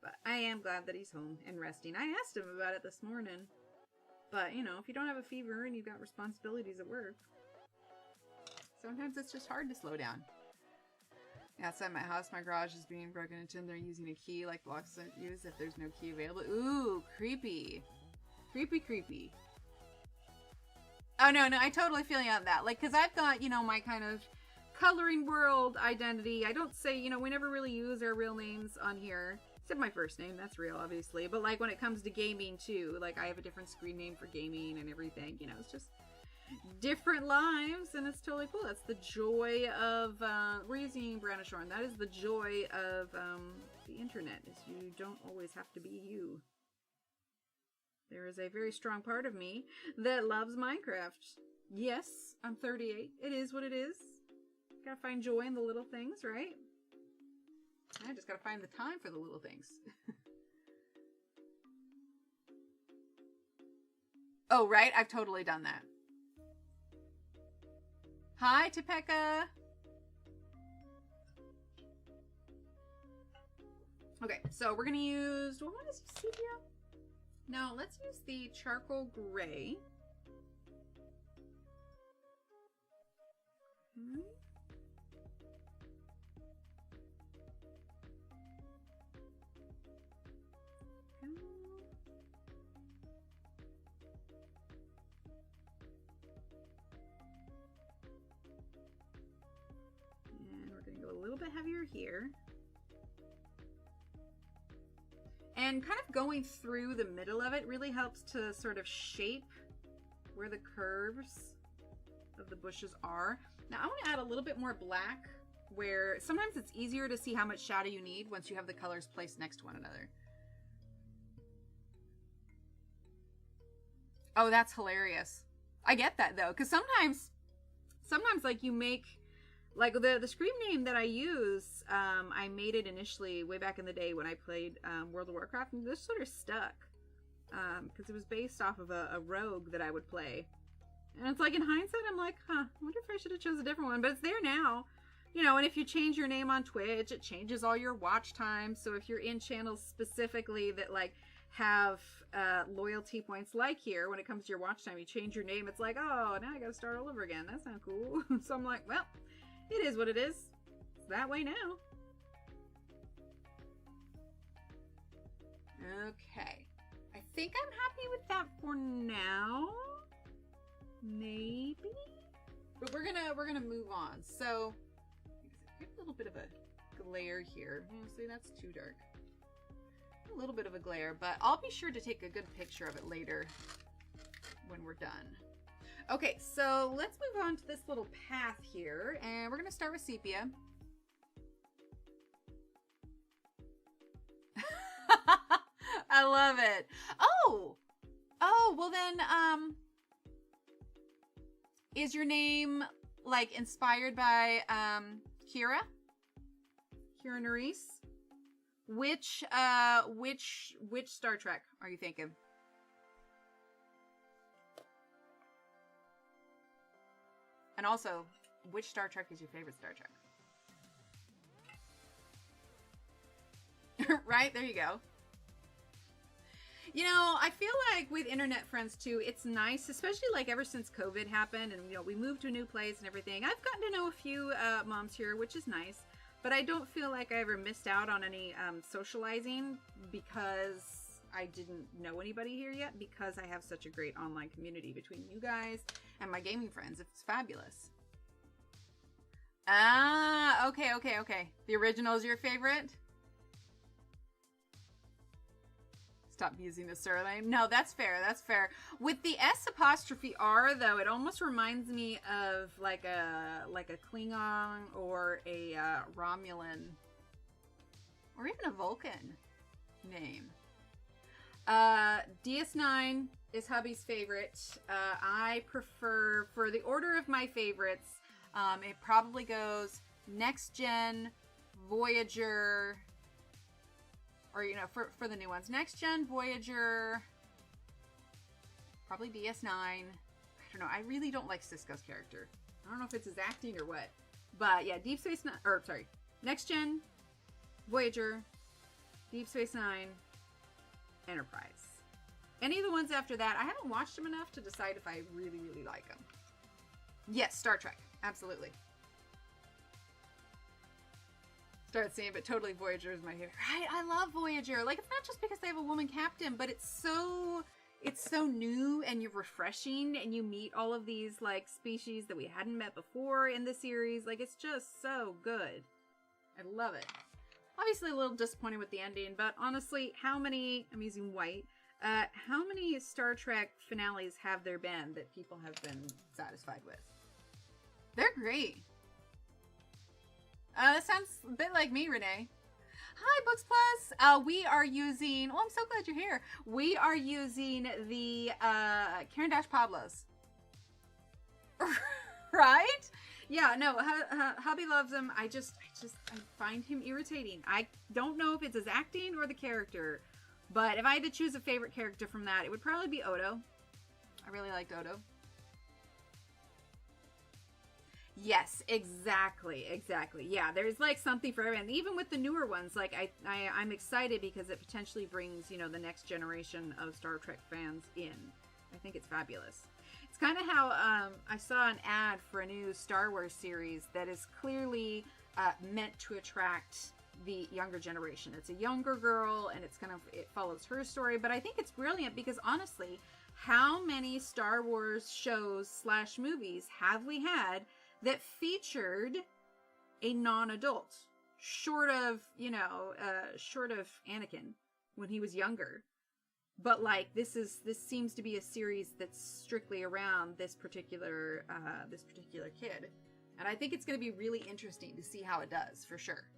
S1: But I am glad that he's home and resting. I asked him about it this morning. But, you know, if you don't have a fever and you've got responsibilities at work, sometimes it's just hard to slow down. Outside my house, my garage is being broken into and they're using a key like locks use if there's no key available. Ooh, creepy. Creepy. Oh, no, I totally feel you on that. Like, because I've got, you know, my kind of coloring world identity. I don't say, you know, we never really use our real names on here. Except my first name, that's real, obviously. But, like, when it comes to gaming, too, like, I have a different screen name for gaming and everything. You know, it's just different lives, and it's totally cool. That's the joy of, we're using Brownish Horn. That is the joy of the internet, is you don't always have to be you. There is a very strong part of me that loves Minecraft. Yes, I'm 38. It is what it is. Gotta find joy in the little things, right? I just gotta find the time for the little things. Oh, right? I've totally done that. Hi, Topeka. Okay, so we're gonna use, do I want to use sepia? No, let's use the charcoal gray. And we're gonna go a little bit heavier here. And kind of going through the middle of it really helps to sort of shape where the curves of the bushes are. Now I want to add a little bit more black, where sometimes it's easier to see how much shadow you need once you have the colors placed next to one another. Oh, that's hilarious. I get that though, because sometimes like you make, like the screen name that I use, I made it initially way back in the day when I played World of Warcraft, and this sort of stuck because it was based off of a rogue that I would play. And it's like, in hindsight, I'm like, I wonder if I should have chosen a different one, but it's there now. You know, and if you change your name on Twitch, it changes all your watch times. So if you're in channels specifically that like have loyalty points, like here, when it comes to your watch time, you change your name, it's like, oh, now I gotta start all over again. That's not cool. So I'm like, well, it is what it is. It's that way now. Okay. I think I'm happy with that for now. Maybe. But we're gonna move on. So get a little bit of a glare here. See, that's too dark. A little bit of a glare, but I'll be sure to take a good picture of it later when we're done. Okay, so let's move on to this little path here, and we're gonna start with sepia. I love it. Oh, well then, is your name like inspired by Kira Nerys? Which Star Trek are you thinking? And also, which Star Trek is your favorite Star Trek? Right? There you go. You know, I feel like with internet friends too, it's nice, especially like ever since COVID happened and, you know, we moved to a new place and everything. I've gotten to know a few moms here, which is nice, but I don't feel like I ever missed out on any socializing because I didn't know anybody here yet, because I have such a great online community between you guys and my gaming friends. It's fabulous. Ah, okay. The original is your favorite? Stop using the surname. No, that's fair. That's fair. With the S''R, though, it almost reminds me of like a Klingon or a Romulan or even a Vulcan name. DS9 is hubby's favorite. I prefer, for the order of my favorites, it probably goes Next Gen, Voyager. Or, you know, for the new ones. Next Gen, Voyager, probably DS9. I don't know. I really don't like Sisko's character. I don't know if it's his acting or what. But, yeah, Next Gen, Voyager, Deep Space Nine, Enterprise. Any of the ones after that, I haven't watched them enough to decide if I really, really like them. Yes, Star Trek. Absolutely. Start seeing, but totally Voyager is my favorite. Right? I love Voyager. Like, it's not just because they have a woman captain, but it's so new and you're refreshing, and you meet all of these like species that we hadn't met before in the series. Like, it's just so good. I love it. Obviously a little disappointed with the ending, but honestly, I'm using white. How many Star Trek finales have there been that people have been satisfied with? They're great. That sounds a bit like me, Renee. Hi, Books Plus. We are using, I'm so glad you're here. We are using the Caran Pablos. Right? Yeah, no, hubby loves him. I find him irritating. I don't know if it's his acting or the character, but if I had to choose a favorite character from that, it would probably be Odo. I really liked Odo. Yes, exactly. Yeah, there's like something for everyone. Even with the newer ones, like I'm excited because it potentially brings, you know, the next generation of Star Trek fans in. I think it's fabulous. It's kind of how I saw an ad for a new Star Wars series that is clearly meant to attract the younger generation. It's a younger girl, and it follows her story. But I think it's brilliant because honestly, how many Star Wars shows / movies have we had that featured a non-adult, short of Anakin when he was younger? But like this seems to be a series that's strictly around this particular kid, and I think it's going to be really interesting to see how it does, for sure.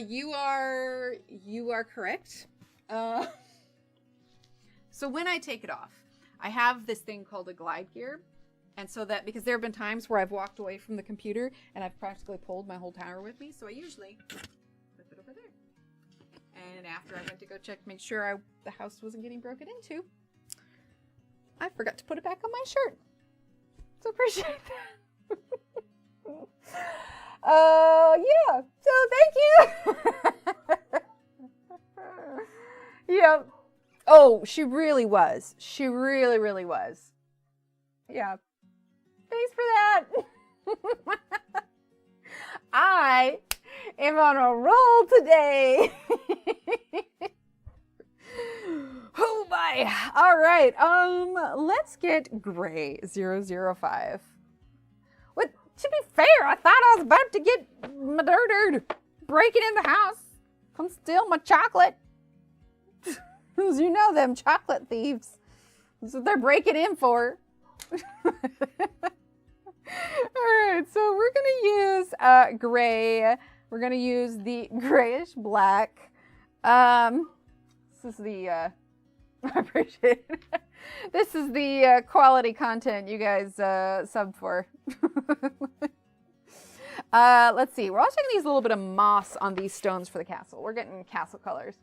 S1: You are correct. So when I take it off, I have this thing called a glide gear. And so that, because there have been times where I've walked away from the computer and I've practically pulled my whole tower with me. So I usually flip it over there. And after I went to go check, make sure the house wasn't getting broken into, I forgot to put it back on my shirt. So appreciate that. Yeah. So thank you. Yeah. Oh, she really was. She really, really was. Yeah. Thanks for that. I am on a roll today. Oh my. All right. Let's get Gray 005. What? To be fair, I thought I was about to get murdered, breaking in the house, come steal my chocolate. Because you know them chocolate thieves. That's what they're breaking in for. Alright, so we're going to use gray. We're going to use the grayish black. This is the, I appreciate it. This is the quality content you guys subbed for. Let's see. We're also going to use a little bit of moss on these stones for the castle. We're getting castle colors.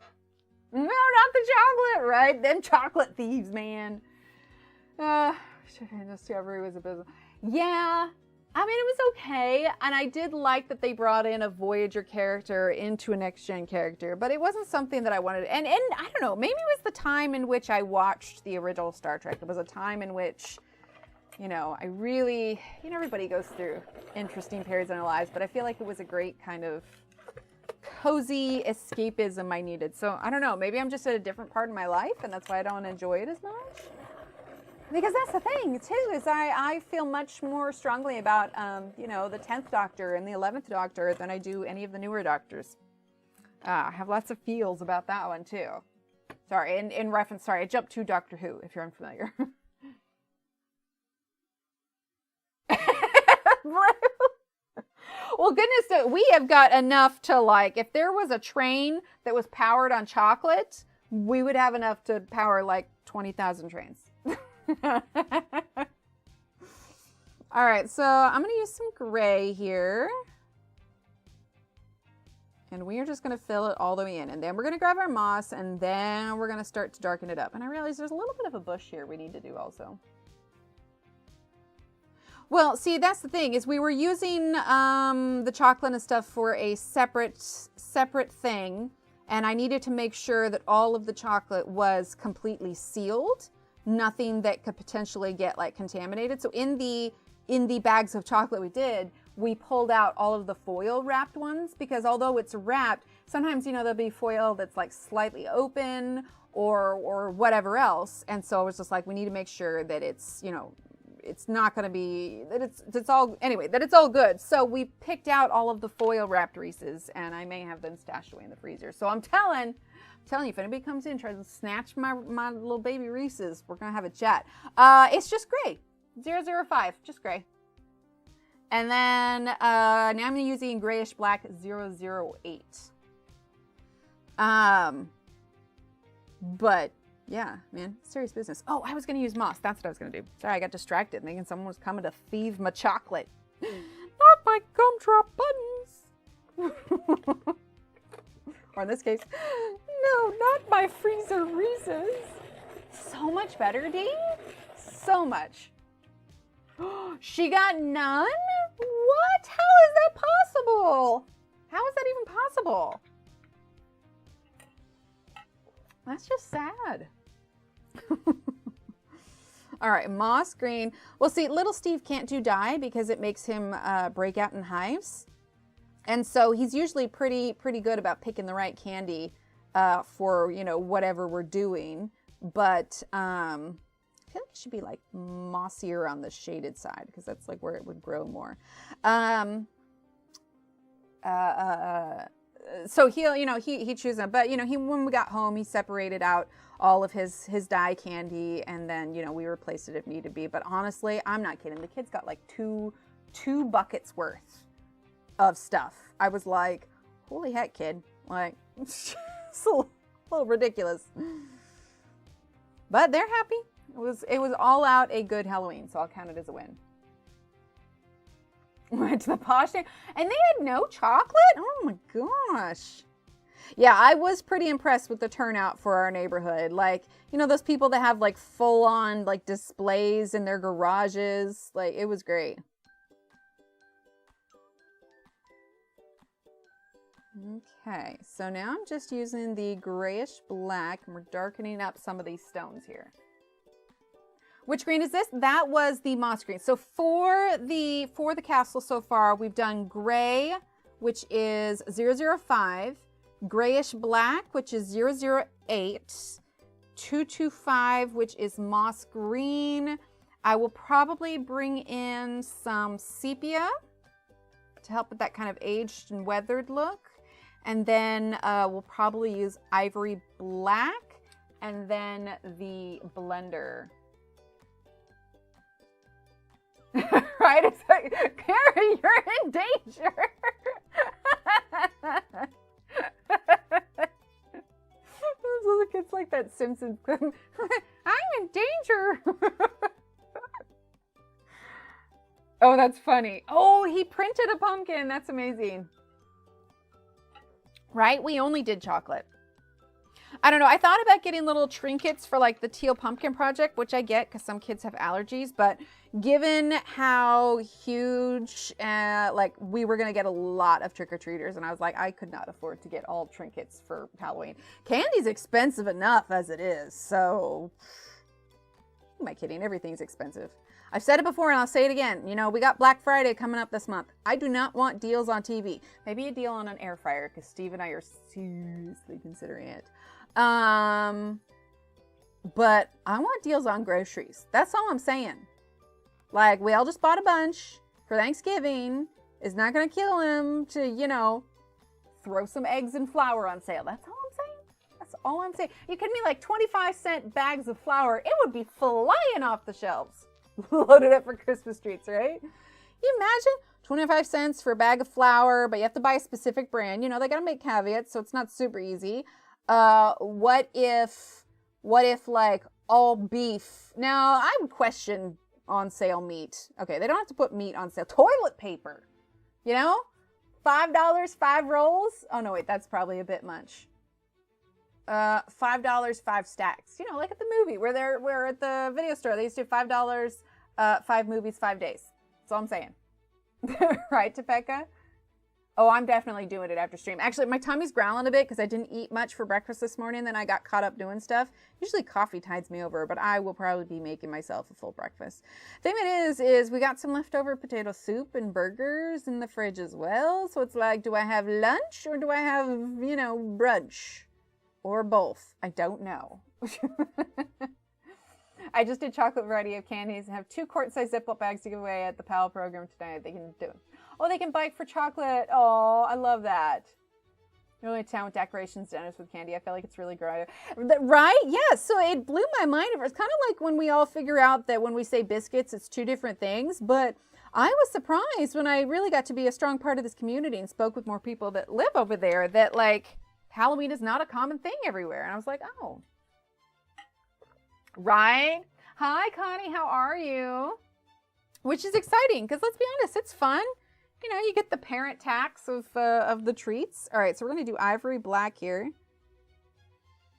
S1: No, not the chocolate, right? Them chocolate thieves, man. Discovery was a business. Yeah, I mean, it was okay, and I did like that they brought in a Voyager character into a Next Gen character, but it wasn't something that I wanted. And I don't know, maybe it was the time in which I watched the original Star Trek. It was a time in which, you know, I really, you know, everybody goes through interesting periods in their lives, but I feel like it was a great kind of cozy escapism I needed. So I don't know, maybe I'm just at a different part of my life, and that's why I don't enjoy it as much. Because that's the thing, too, is I feel much more strongly about, you know, the 10th Doctor and the 11th Doctor than I do any of the newer Doctors. I have lots of feels about that one, too. Sorry, in reference, sorry, I jumped to Doctor Who, if you're unfamiliar. Well, goodness, we have got enough to, like, if there was a train that was powered on chocolate, we would have enough to power, like, 20,000 trains. All right, so I'm going to use some gray here. And we are just going to fill it all the way in. And then we're going to grab our moss, and then we're going to start to darken it up. And I realize there's a little bit of a bush here we need to do also. Well, see, that's the thing, is we were using the chocolate and stuff for a separate thing. And I needed to make sure that all of the chocolate was completely sealed. Nothing that could potentially get like contaminated. So in the bags of chocolate we pulled out all of the foil wrapped ones, because although it's wrapped, sometimes, you know, there'll be foil that's like slightly open or whatever else. And so I was just like, we need to make sure that it's, you know, it's not going to be, that it's all, anyway, that it's all good. So we picked out all of the foil wrapped Reese's, and I may have them stashed away in the freezer. So I'm telling you, if anybody comes in, tries to snatch my little baby Reese's, we're going to have a chat. It's just gray. 005, just gray. And then now I'm using grayish black 008. But yeah, man, serious business. Oh, I was going to use moss. That's what I was going to do. Sorry, I got distracted thinking someone was coming to thieve my chocolate. Not my gumdrop buttons. Or in this case, no, not my freezer Reese's. So much better, Dee. So much. She got none? What? How is that possible? How is that even possible? That's just sad. All right, moss green. Well, see, little Steve can't do dye because it makes him break out in hives. And so he's usually pretty good about picking the right candy for, you know, whatever we're doing. But I feel like it should be like mossier on the shaded side, because that's like where it would grow more. So he'll, you know, he chews them. But, you know, when we got home, he separated out all of his dye candy, and then, you know, we replaced it if needed be. But honestly, I'm not kidding. The kid's got like two buckets worth of stuff. I was like, holy heck, kid. Like, it's a little ridiculous. But they're happy. It was all out a good Halloween, so I'll count it as a win. Went to the posh day, and they had no chocolate? Oh my gosh. Yeah, I was pretty impressed with the turnout for our neighborhood. Like, you know, those people that have like full on like displays in their garages. Like, it was great. Okay, so now I'm just using the grayish black, and we're darkening up some of these stones here. Which green is this? That was the moss green. So for the castle so far, we've done gray, which is 005, grayish black, which is 008, 225, which is moss green. I will probably bring in some sepia to help with that kind of aged and weathered look. And then we'll probably use ivory black, and then the blender. Right? It's like, Karen, you're in danger. It's like that Simpsons clip. I'm in danger. Oh, that's funny. Oh, he printed a pumpkin. That's amazing. Right? We only did chocolate. I don't know. I thought about getting little trinkets for like the teal pumpkin project, which I get because some kids have allergies. But given how huge, like we were going to get a lot of trick-or-treaters, and I was like, I could not afford to get all trinkets for Halloween. Candy's expensive enough as it is. So, who am I kidding? Everything's expensive. I've said it before and I'll say it again. You know, we got Black Friday coming up this month. I do not want deals on TV. Maybe a deal on an air fryer because Steve and I are seriously considering it. But I want deals on groceries. That's all I'm saying. Like, we all just bought a bunch for Thanksgiving. It's not going to kill him to, you know, throw some eggs and flour on sale. That's all I'm saying. That's all I'm saying. You could me like 25-cent bags of flour. It would be flying off the shelves. Loaded up for Christmas treats, right? You imagine 25 cents for a bag of flour, but you have to buy a specific brand. You know, they got to make caveats, so it's not super easy. What if like all beef? Now, I would question on sale meat. Okay, they don't have to put meat on sale. Toilet paper, you know? $5, 5 rolls. Oh, no, wait, that's probably a bit much. $5, 5 stacks. You know, like at the movie where we're at the video store. They used to do $5, 5 movies, 5 days. That's all I'm saying. Right, Topeka? Oh, I'm definitely doing it after stream. Actually, my tummy's growling a bit because I didn't eat much for breakfast this morning. Then I got caught up doing stuff. Usually coffee tides me over, but I will probably be making myself a full breakfast. Thing it is we got some leftover potato soup and burgers in the fridge as well. So it's like, do I have lunch or do I have, you know, brunch? Or both. I don't know. I just did chocolate variety of candies and have 2 quart-sized Ziploc bags to give away at the PAL program tonight. They can do it. Oh, they can bike for chocolate. Oh, I love that. Really a town with decorations, dinners with candy. I feel like it's really growing. Right? Yes. So it blew my mind. It's kind of like when we all figure out that when we say biscuits, it's 2 different things. But I was surprised when I really got to be a strong part of this community and spoke with more people that live over there that like, Halloween is not a common thing everywhere. And I was like, oh. Right? Hi, Connie. How are you? Which is exciting because let's be honest, it's fun. You know, you get the parent tax of the treats. All right, so we're going to do ivory black here.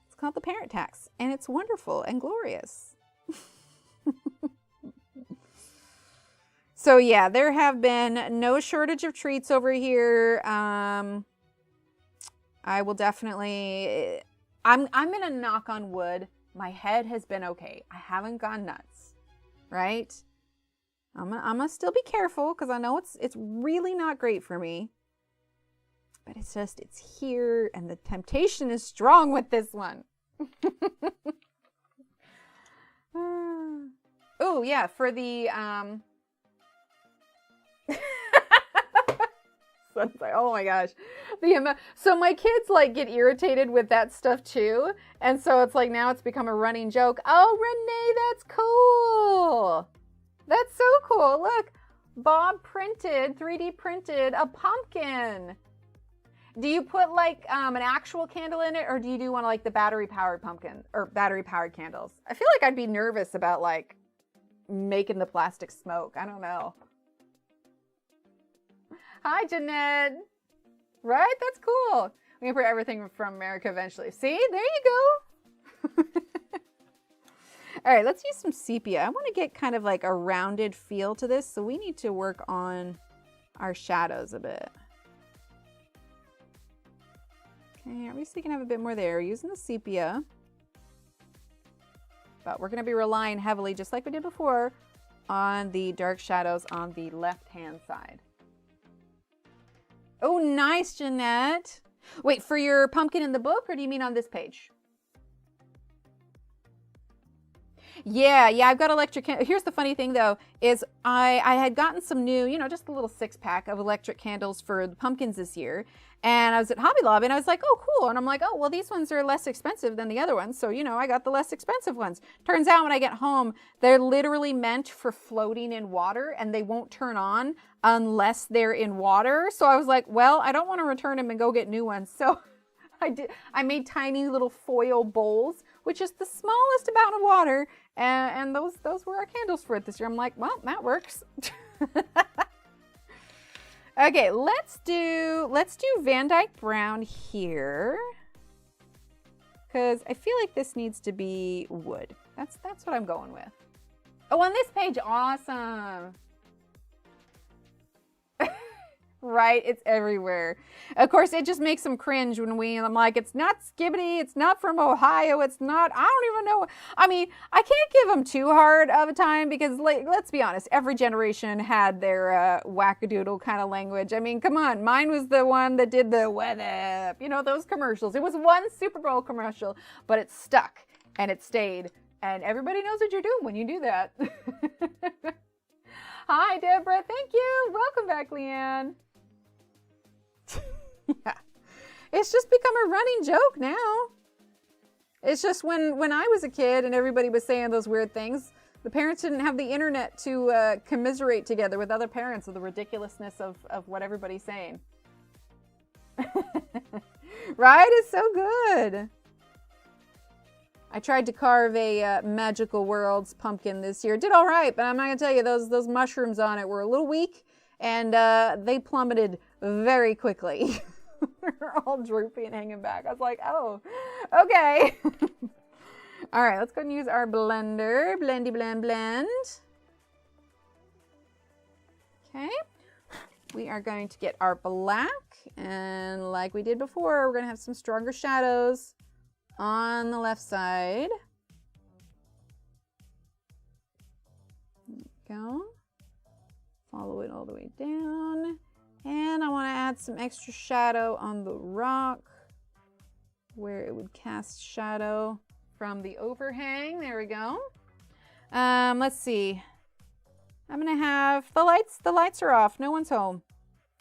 S1: It's called the parent tax. And it's wonderful and glorious. So, yeah, there have been no shortage of treats over here. I will definitely, I'm going to knock on wood. My head has been okay. I haven't gone nuts, right? I'm gonna still be careful because I know it's really not great for me. But it's here and the temptation is strong with this one. Oh, yeah, for the, oh my gosh. So my kids like get irritated with that stuff too. And so it's like now it's become a running joke. Oh, Renee, that's cool. That's so cool. Look, Bob 3D printed a pumpkin. Do you put like an actual candle in it or do you do one of like the battery powered pumpkin or battery powered candles? I feel like I'd be nervous about like making the plastic smoke. I don't know. Hi, Jeanette. Right? That's cool. We can put everything from America eventually. See? There you go. All right, let's use some sepia. I want to get kind of like a rounded feel to this, so we need to work on our shadows a bit. Okay, at least we can have a bit more there using the sepia. But we're going to be relying heavily, just like we did before, on the dark shadows on the left-hand side. Oh, nice, Jeanette. Wait, for your pumpkin in the book, or do you mean on this page? Yeah, I've got electric candles. Here's the funny thing, though, is I had gotten some new, you know, just a little 6-pack of electric candles for the pumpkins this year. And I was at Hobby Lobby, and I was like, oh, cool. And I'm like, oh, well, these ones are less expensive than the other ones. So, you know, I got the less expensive ones. Turns out when I get home, they're literally meant for floating in water, and they won't turn on unless they're in water. So I was like, well, I don't want to return them and go get new ones. So I made tiny little foil bowls, which is the smallest amount of water. And those were our candles for it this year. I'm like, well, that works. Okay, let's do Van Dyke Brown here. because I feel like this needs to be wood. That's what I'm going with. Oh, on this page, awesome. Right? It's everywhere. Of course, it just makes them cringe when I'm like, it's not Skibbity, it's not from Ohio, it's not, I don't even know. I mean, I can't give them too hard of a time because, like, let's be honest, every generation had their wackadoodle kind of language. I mean, come on, mine was the one that did the what up, you know, those commercials. It was one Super Bowl commercial, but it stuck and it stayed. And everybody knows what you're doing when you do that. Hi, Deborah. Thank you. Welcome back, Leanne. Yeah. It's just become a running joke now. It's just when I was a kid and everybody was saying those weird things, the parents didn't have the internet to commiserate together with other parents of the ridiculousness of what everybody's saying. Right? It's so good. I tried to carve a Magical Worlds pumpkin this year. Did all right, but I'm not going to tell you, those mushrooms on it were a little weak, and they plummeted very quickly. They're all droopy and hanging back. I was like, oh, okay. All right, let's go and use our blender. Blendy, blend, blend. Okay. We are going to get our black, and like we did before, we're going to have some stronger shadows on the left side. There we go. Follow it all the way down. And I want to add some extra shadow on the rock where it would cast shadow from the overhang. There we go. Let's see. I'm going to have the lights are off. No one's home.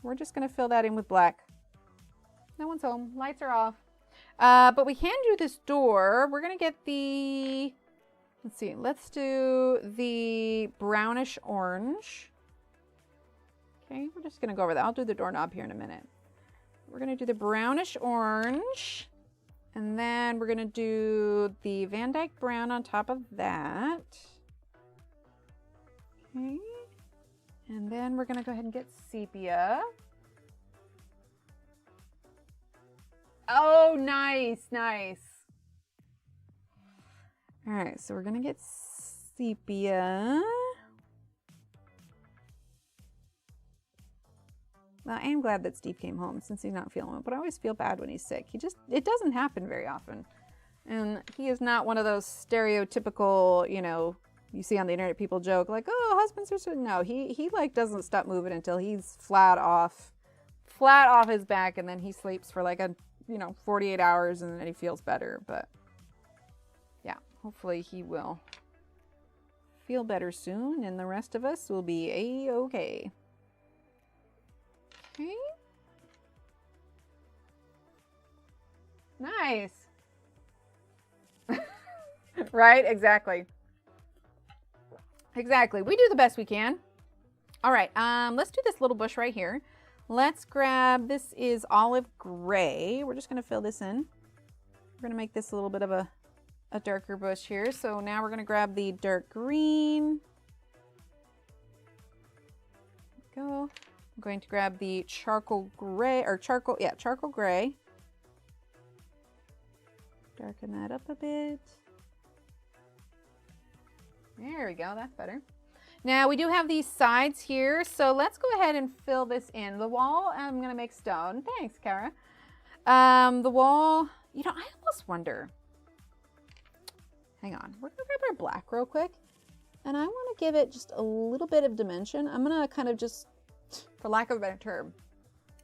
S1: We're just going to fill that in with black. No one's home. Lights are off. But we can do this door. We're going to get the, let's see, let's do the brownish orange. Okay, we're just going to go over that. I'll do the doorknob here in a minute. We're going to do the brownish orange. And then we're going to do the Van Dyke brown on top of that. Okay. And then we're going to go ahead and get sepia. Oh, nice, nice. All right, so we're going to get sepia. Well, I am glad that Steve came home since he's not feeling it, but I always feel bad when he's sick. It doesn't happen very often. And he is not one of those stereotypical, you know, you see on the internet people joke like, oh, husbands are so, no, he like doesn't stop moving until he's flat off his back, and then he sleeps for like 48 hours and then he feels better. But yeah, hopefully he will feel better soon and the rest of us will be a-okay. Okay. Nice. Right? Exactly. Exactly. We do the best we can. All right. Let's do this little bush right here. Let's grab, this is olive gray. We're just going to fill this in. We're going to make this a little bit of a darker bush here. So now we're going to grab the dark green. There we go. I'm going to grab the charcoal gray, or charcoal gray. Darken that up a bit. There we go, that's better. Now we do have these sides here, so let's go ahead and fill this in. The wall, I'm gonna make stone. Thanks, Kara. The wall, I almost wonder. Hang on, we're gonna grab our black real quick. And I wanna give it just a little bit of dimension. I'm gonna kind of just, for lack of a better term,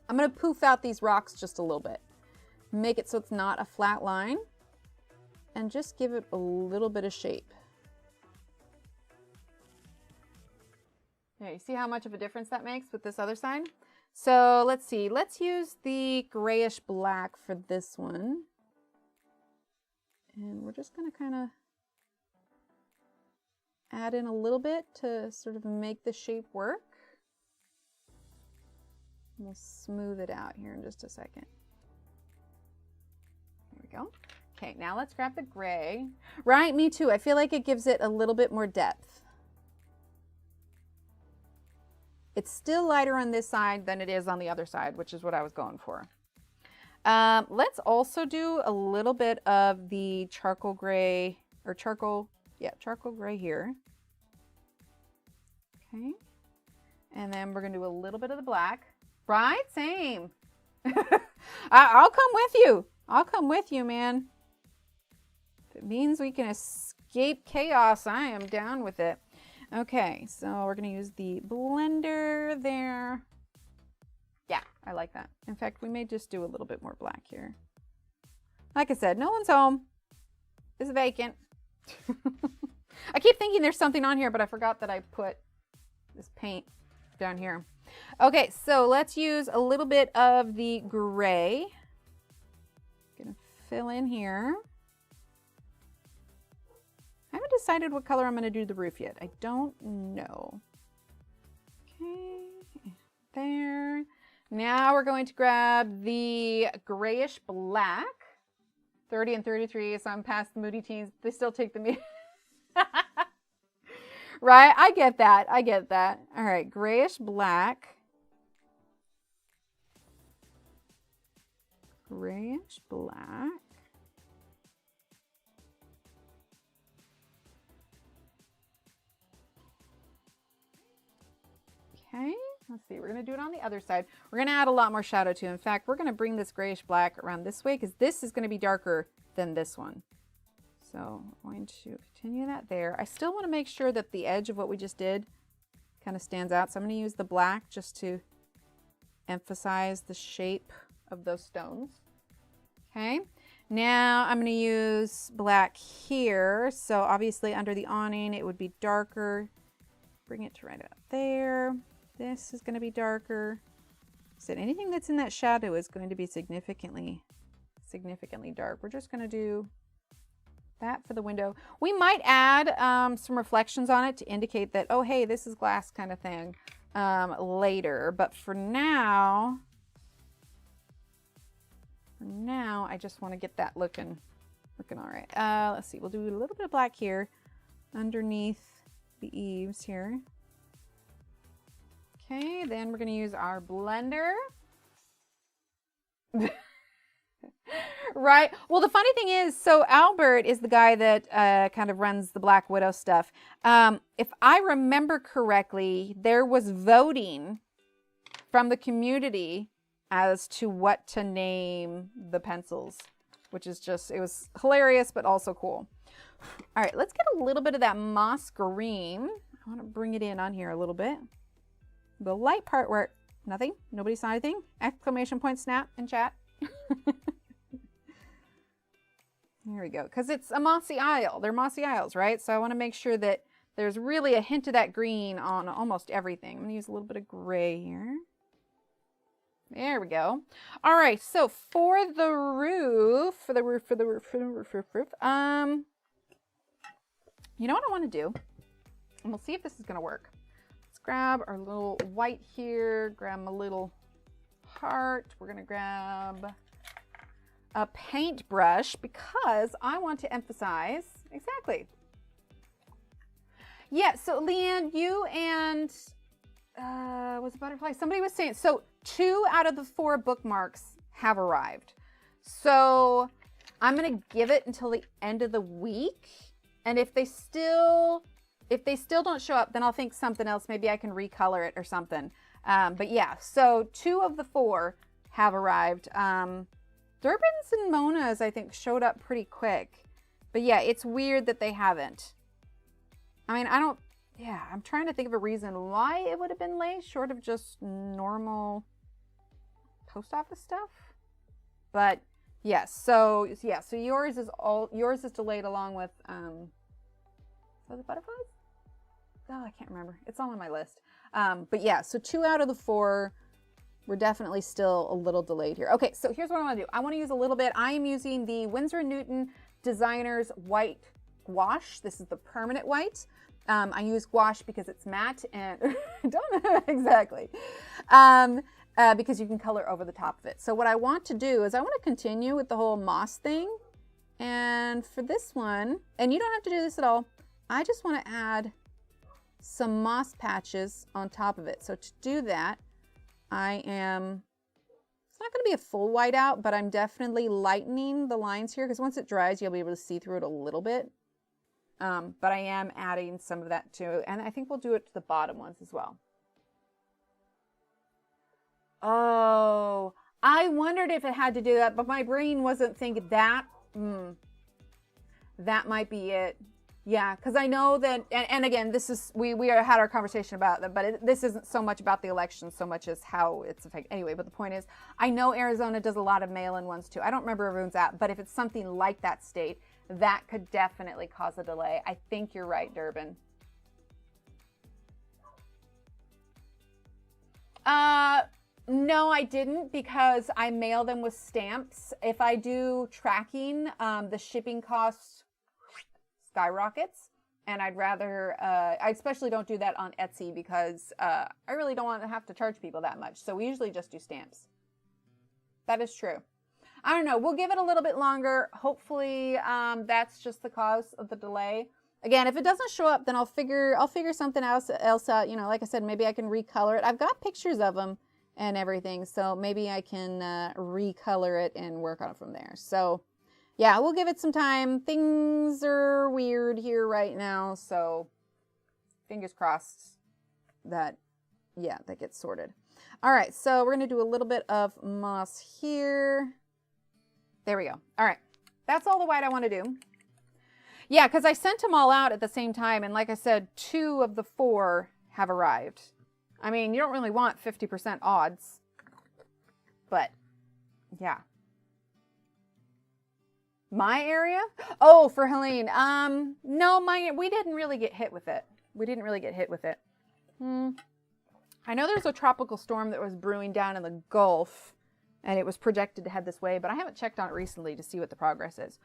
S1: I'm gonna poof out these rocks just a little bit. Make it so it's not a flat line. And just give it a little bit of shape. Okay, you see how much of a difference that makes with this other side? So let's see, let's use the grayish black for this one. And we're just gonna kind of add in a little bit to sort of make the shape work. We'll smooth it out here in just a second. There we go. Okay, now let's grab the gray. Right, me too. I feel like it gives it a little bit more depth. It's still lighter on this side than it is on the other side, which is what I was going for. Let's also do a little bit of the charcoal gray, or charcoal gray here. Okay. And then we're going to do a little bit of the black. Right? Same. I'll come with you. I'll come with you, man. If it means we can escape chaos, I am down with it. Okay, so we're going to use the blender there. Yeah, I like that. In fact, we may just do a little bit more black here. Like I said, no one's home. It's vacant. I keep thinking there's something on here, but I forgot that I put this paint down here. Okay, so let's use a little bit of the gray. Gonna fill in here. I haven't decided what color I'm going to do the roof yet. I don't know. Okay, there. Now we're going to grab the grayish black. 30 and 33, so I'm past the moody teens. They still take the right? I get that. I get that. All right, grayish black. Grayish black. Okay, let's see. We're going to do it on the other side. We're going to add a lot more shadow too. In fact, we're going to bring this grayish black around this way because this is going to be darker than this one. So I'm going to continue that there. I still want to make sure that the edge of what we just did kind of stands out. So I'm going to use the black just to emphasize the shape of those stones. Okay, now I'm going to use black here. So obviously under the awning, it would be darker. Bring it to right about there. This is going to be darker. So anything that's in that shadow is going to be significantly dark. We're just going to do that for the window. We might add some reflections on it to indicate that, oh, hey, this is glass kind of thing later. But for now, I just want to get that looking all right. Let's see. We'll do a little bit of black here underneath the eaves here. Okay, then we're going to use our blender. Right. Well, the funny thing is, so Albert is the guy that kind of runs the Black Widow stuff. If I remember correctly, there was voting from the community as to what to name the pencils, which is just, it was hilarious, but also cool. All right, let's get a little bit of that moss green. I want to bring it in on here a little bit. The light part where nothing, nobody saw anything. Exclamation point snap in chat. There we go, because it's a mossy aisle. They're mossy aisles, right? So I want to make sure that there's really a hint of that green on almost everything. I'm going to use a little bit of gray here. There we go. All right, so for the roof, you know what I want to do? And we'll see if this is going to work. Let's grab our little white here, grab my little heart. We're going to grab a paintbrush because I want to emphasize, exactly. Yeah, so Leanne, you and, was it Butterfly? Somebody was saying, so 2 out of the 4 bookmarks have arrived. So I'm going to give it until the end of the week. And if they still don't show up, then I'll think something else. Maybe I can recolor it or something. But yeah, so 2 of the 4 have arrived. Durbin's and Mona's, I think, showed up pretty quick. But yeah, it's weird that they haven't. I mean, I'm trying to think of a reason why it would have been late, short of just normal post office stuff. But yes, so yours is delayed along with, was it Butterflies? Oh, I can't remember. It's all on my list. But yeah, so 2 out of the 4, we're definitely still a little delayed here. Okay, so here's what I want to do. I want to use a little bit. I am using the Winsor & Newton Designers White Gouache. This is the permanent white. I use gouache because it's matte and don't know exactly. Because you can color over the top of it. So what I want to do is I want to continue with the whole moss thing. And for this one, and you don't have to do this at all, I just want to add some moss patches on top of it. So to do that, I am not going to be a full whiteout, but I'm definitely lightening the lines here because once it dries, you'll be able to see through it a little bit. But I am adding some of that too. And I think we'll do it to the bottom ones as well. Oh, I wondered if it had to do that, but my brain wasn't thinking that. That might be it. Yeah, because I know that, and again, this is, we had our conversation about that, but this isn't so much about the election so much as how it's affected. Anyway, but the point is, I know Arizona does a lot of mail-in ones too. I don't remember everyone's at, but if it's something like that state, that could definitely cause a delay. I think you're right, Durbin. No, I didn't because I mail them with stamps. If I do tracking, the shipping costs skyrockets, and I'd rather, I especially don't do that on Etsy because I really don't want to have to charge people that much. So we usually just do stamps. That is true. I don't know. We'll give it a little bit longer. Hopefully that's just the cause of the delay. Again, if it doesn't show up, then I'll figure something else out. You know, like I said, maybe I can recolor it. I've got pictures of them and everything, so maybe I can recolor it and work on it from there. So yeah, we'll give it some time. Things are weird here right now, so fingers crossed that, yeah, that gets sorted. All right, so we're gonna do a little bit of moss here. There we go. All right, that's all the white I want to do. Yeah, because I sent them all out at the same time, and like I said, 2 of the 4 have arrived. I mean, you don't really want 50% odds, but yeah. My area? Oh, for Helene. No, we didn't really get hit with it. We didn't really get hit with it. I know there's a tropical storm that was brewing down in the Gulf, and it was projected to head this way, but I haven't checked on it recently to see what the progress is.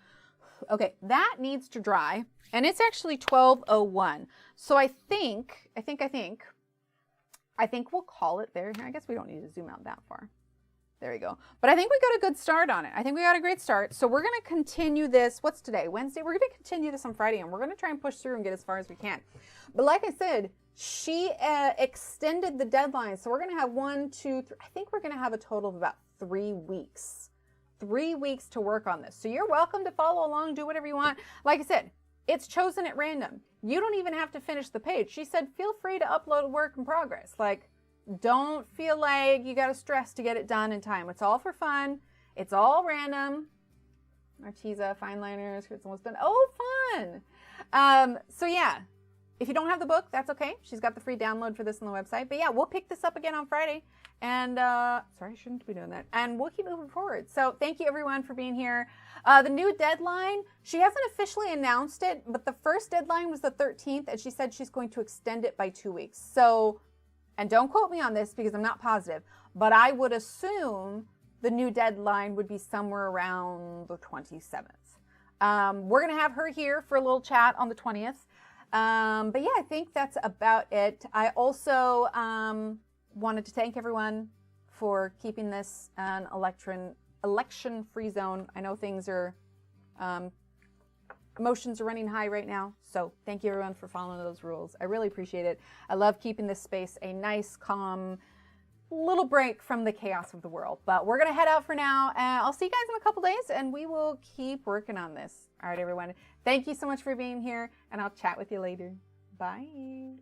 S1: Okay, that needs to dry, and it's actually 12:01. So I think we'll call it there. I guess we don't need to zoom out that far. There you go. But I think we got a good start on it. I think we got a great start. So we're going to continue this. What's today? Wednesday? We're going to continue this on Friday, and we're going to try and push through and get as far as we can. But like I said, she extended the deadline. So we're going to have 1, 2, 3. I think we're going to have a total of about 3 weeks. 3 weeks to work on this. So you're welcome to follow along, do whatever you want. Like I said, it's chosen at random. You don't even have to finish the page. She said, feel free to upload a work in progress. Like, don't feel like you got to stress to get it done in time. It's all for fun. It's all random. Arteza, fine liners, it's almost done. Oh, fun. So yeah, if you don't have the book, that's okay. She's got the free download for this on the website. But yeah, we'll pick this up again on Friday. And sorry, I shouldn't be doing that. And we'll keep moving forward. So thank you everyone for being here. The new deadline, she hasn't officially announced it, but the first deadline was the 13th, and she said she's going to extend it by 2 weeks. So, and don't quote me on this because I'm not positive, but I would assume the new deadline would be somewhere around the 27th. We're going to have her here for a little chat on the 20th. But yeah, I think that's about it. I also wanted to thank everyone for keeping this an election-free zone. I know things are, emotions are running high right now. So thank you everyone for following those rules. I really appreciate it. I love keeping this space a nice, calm, little break from the chaos of the world. But we're going to head out for now. I'll see you guys in a couple days, and we will keep working on this. All right, everyone. Thank you so much for being here, and I'll chat with you later. Bye.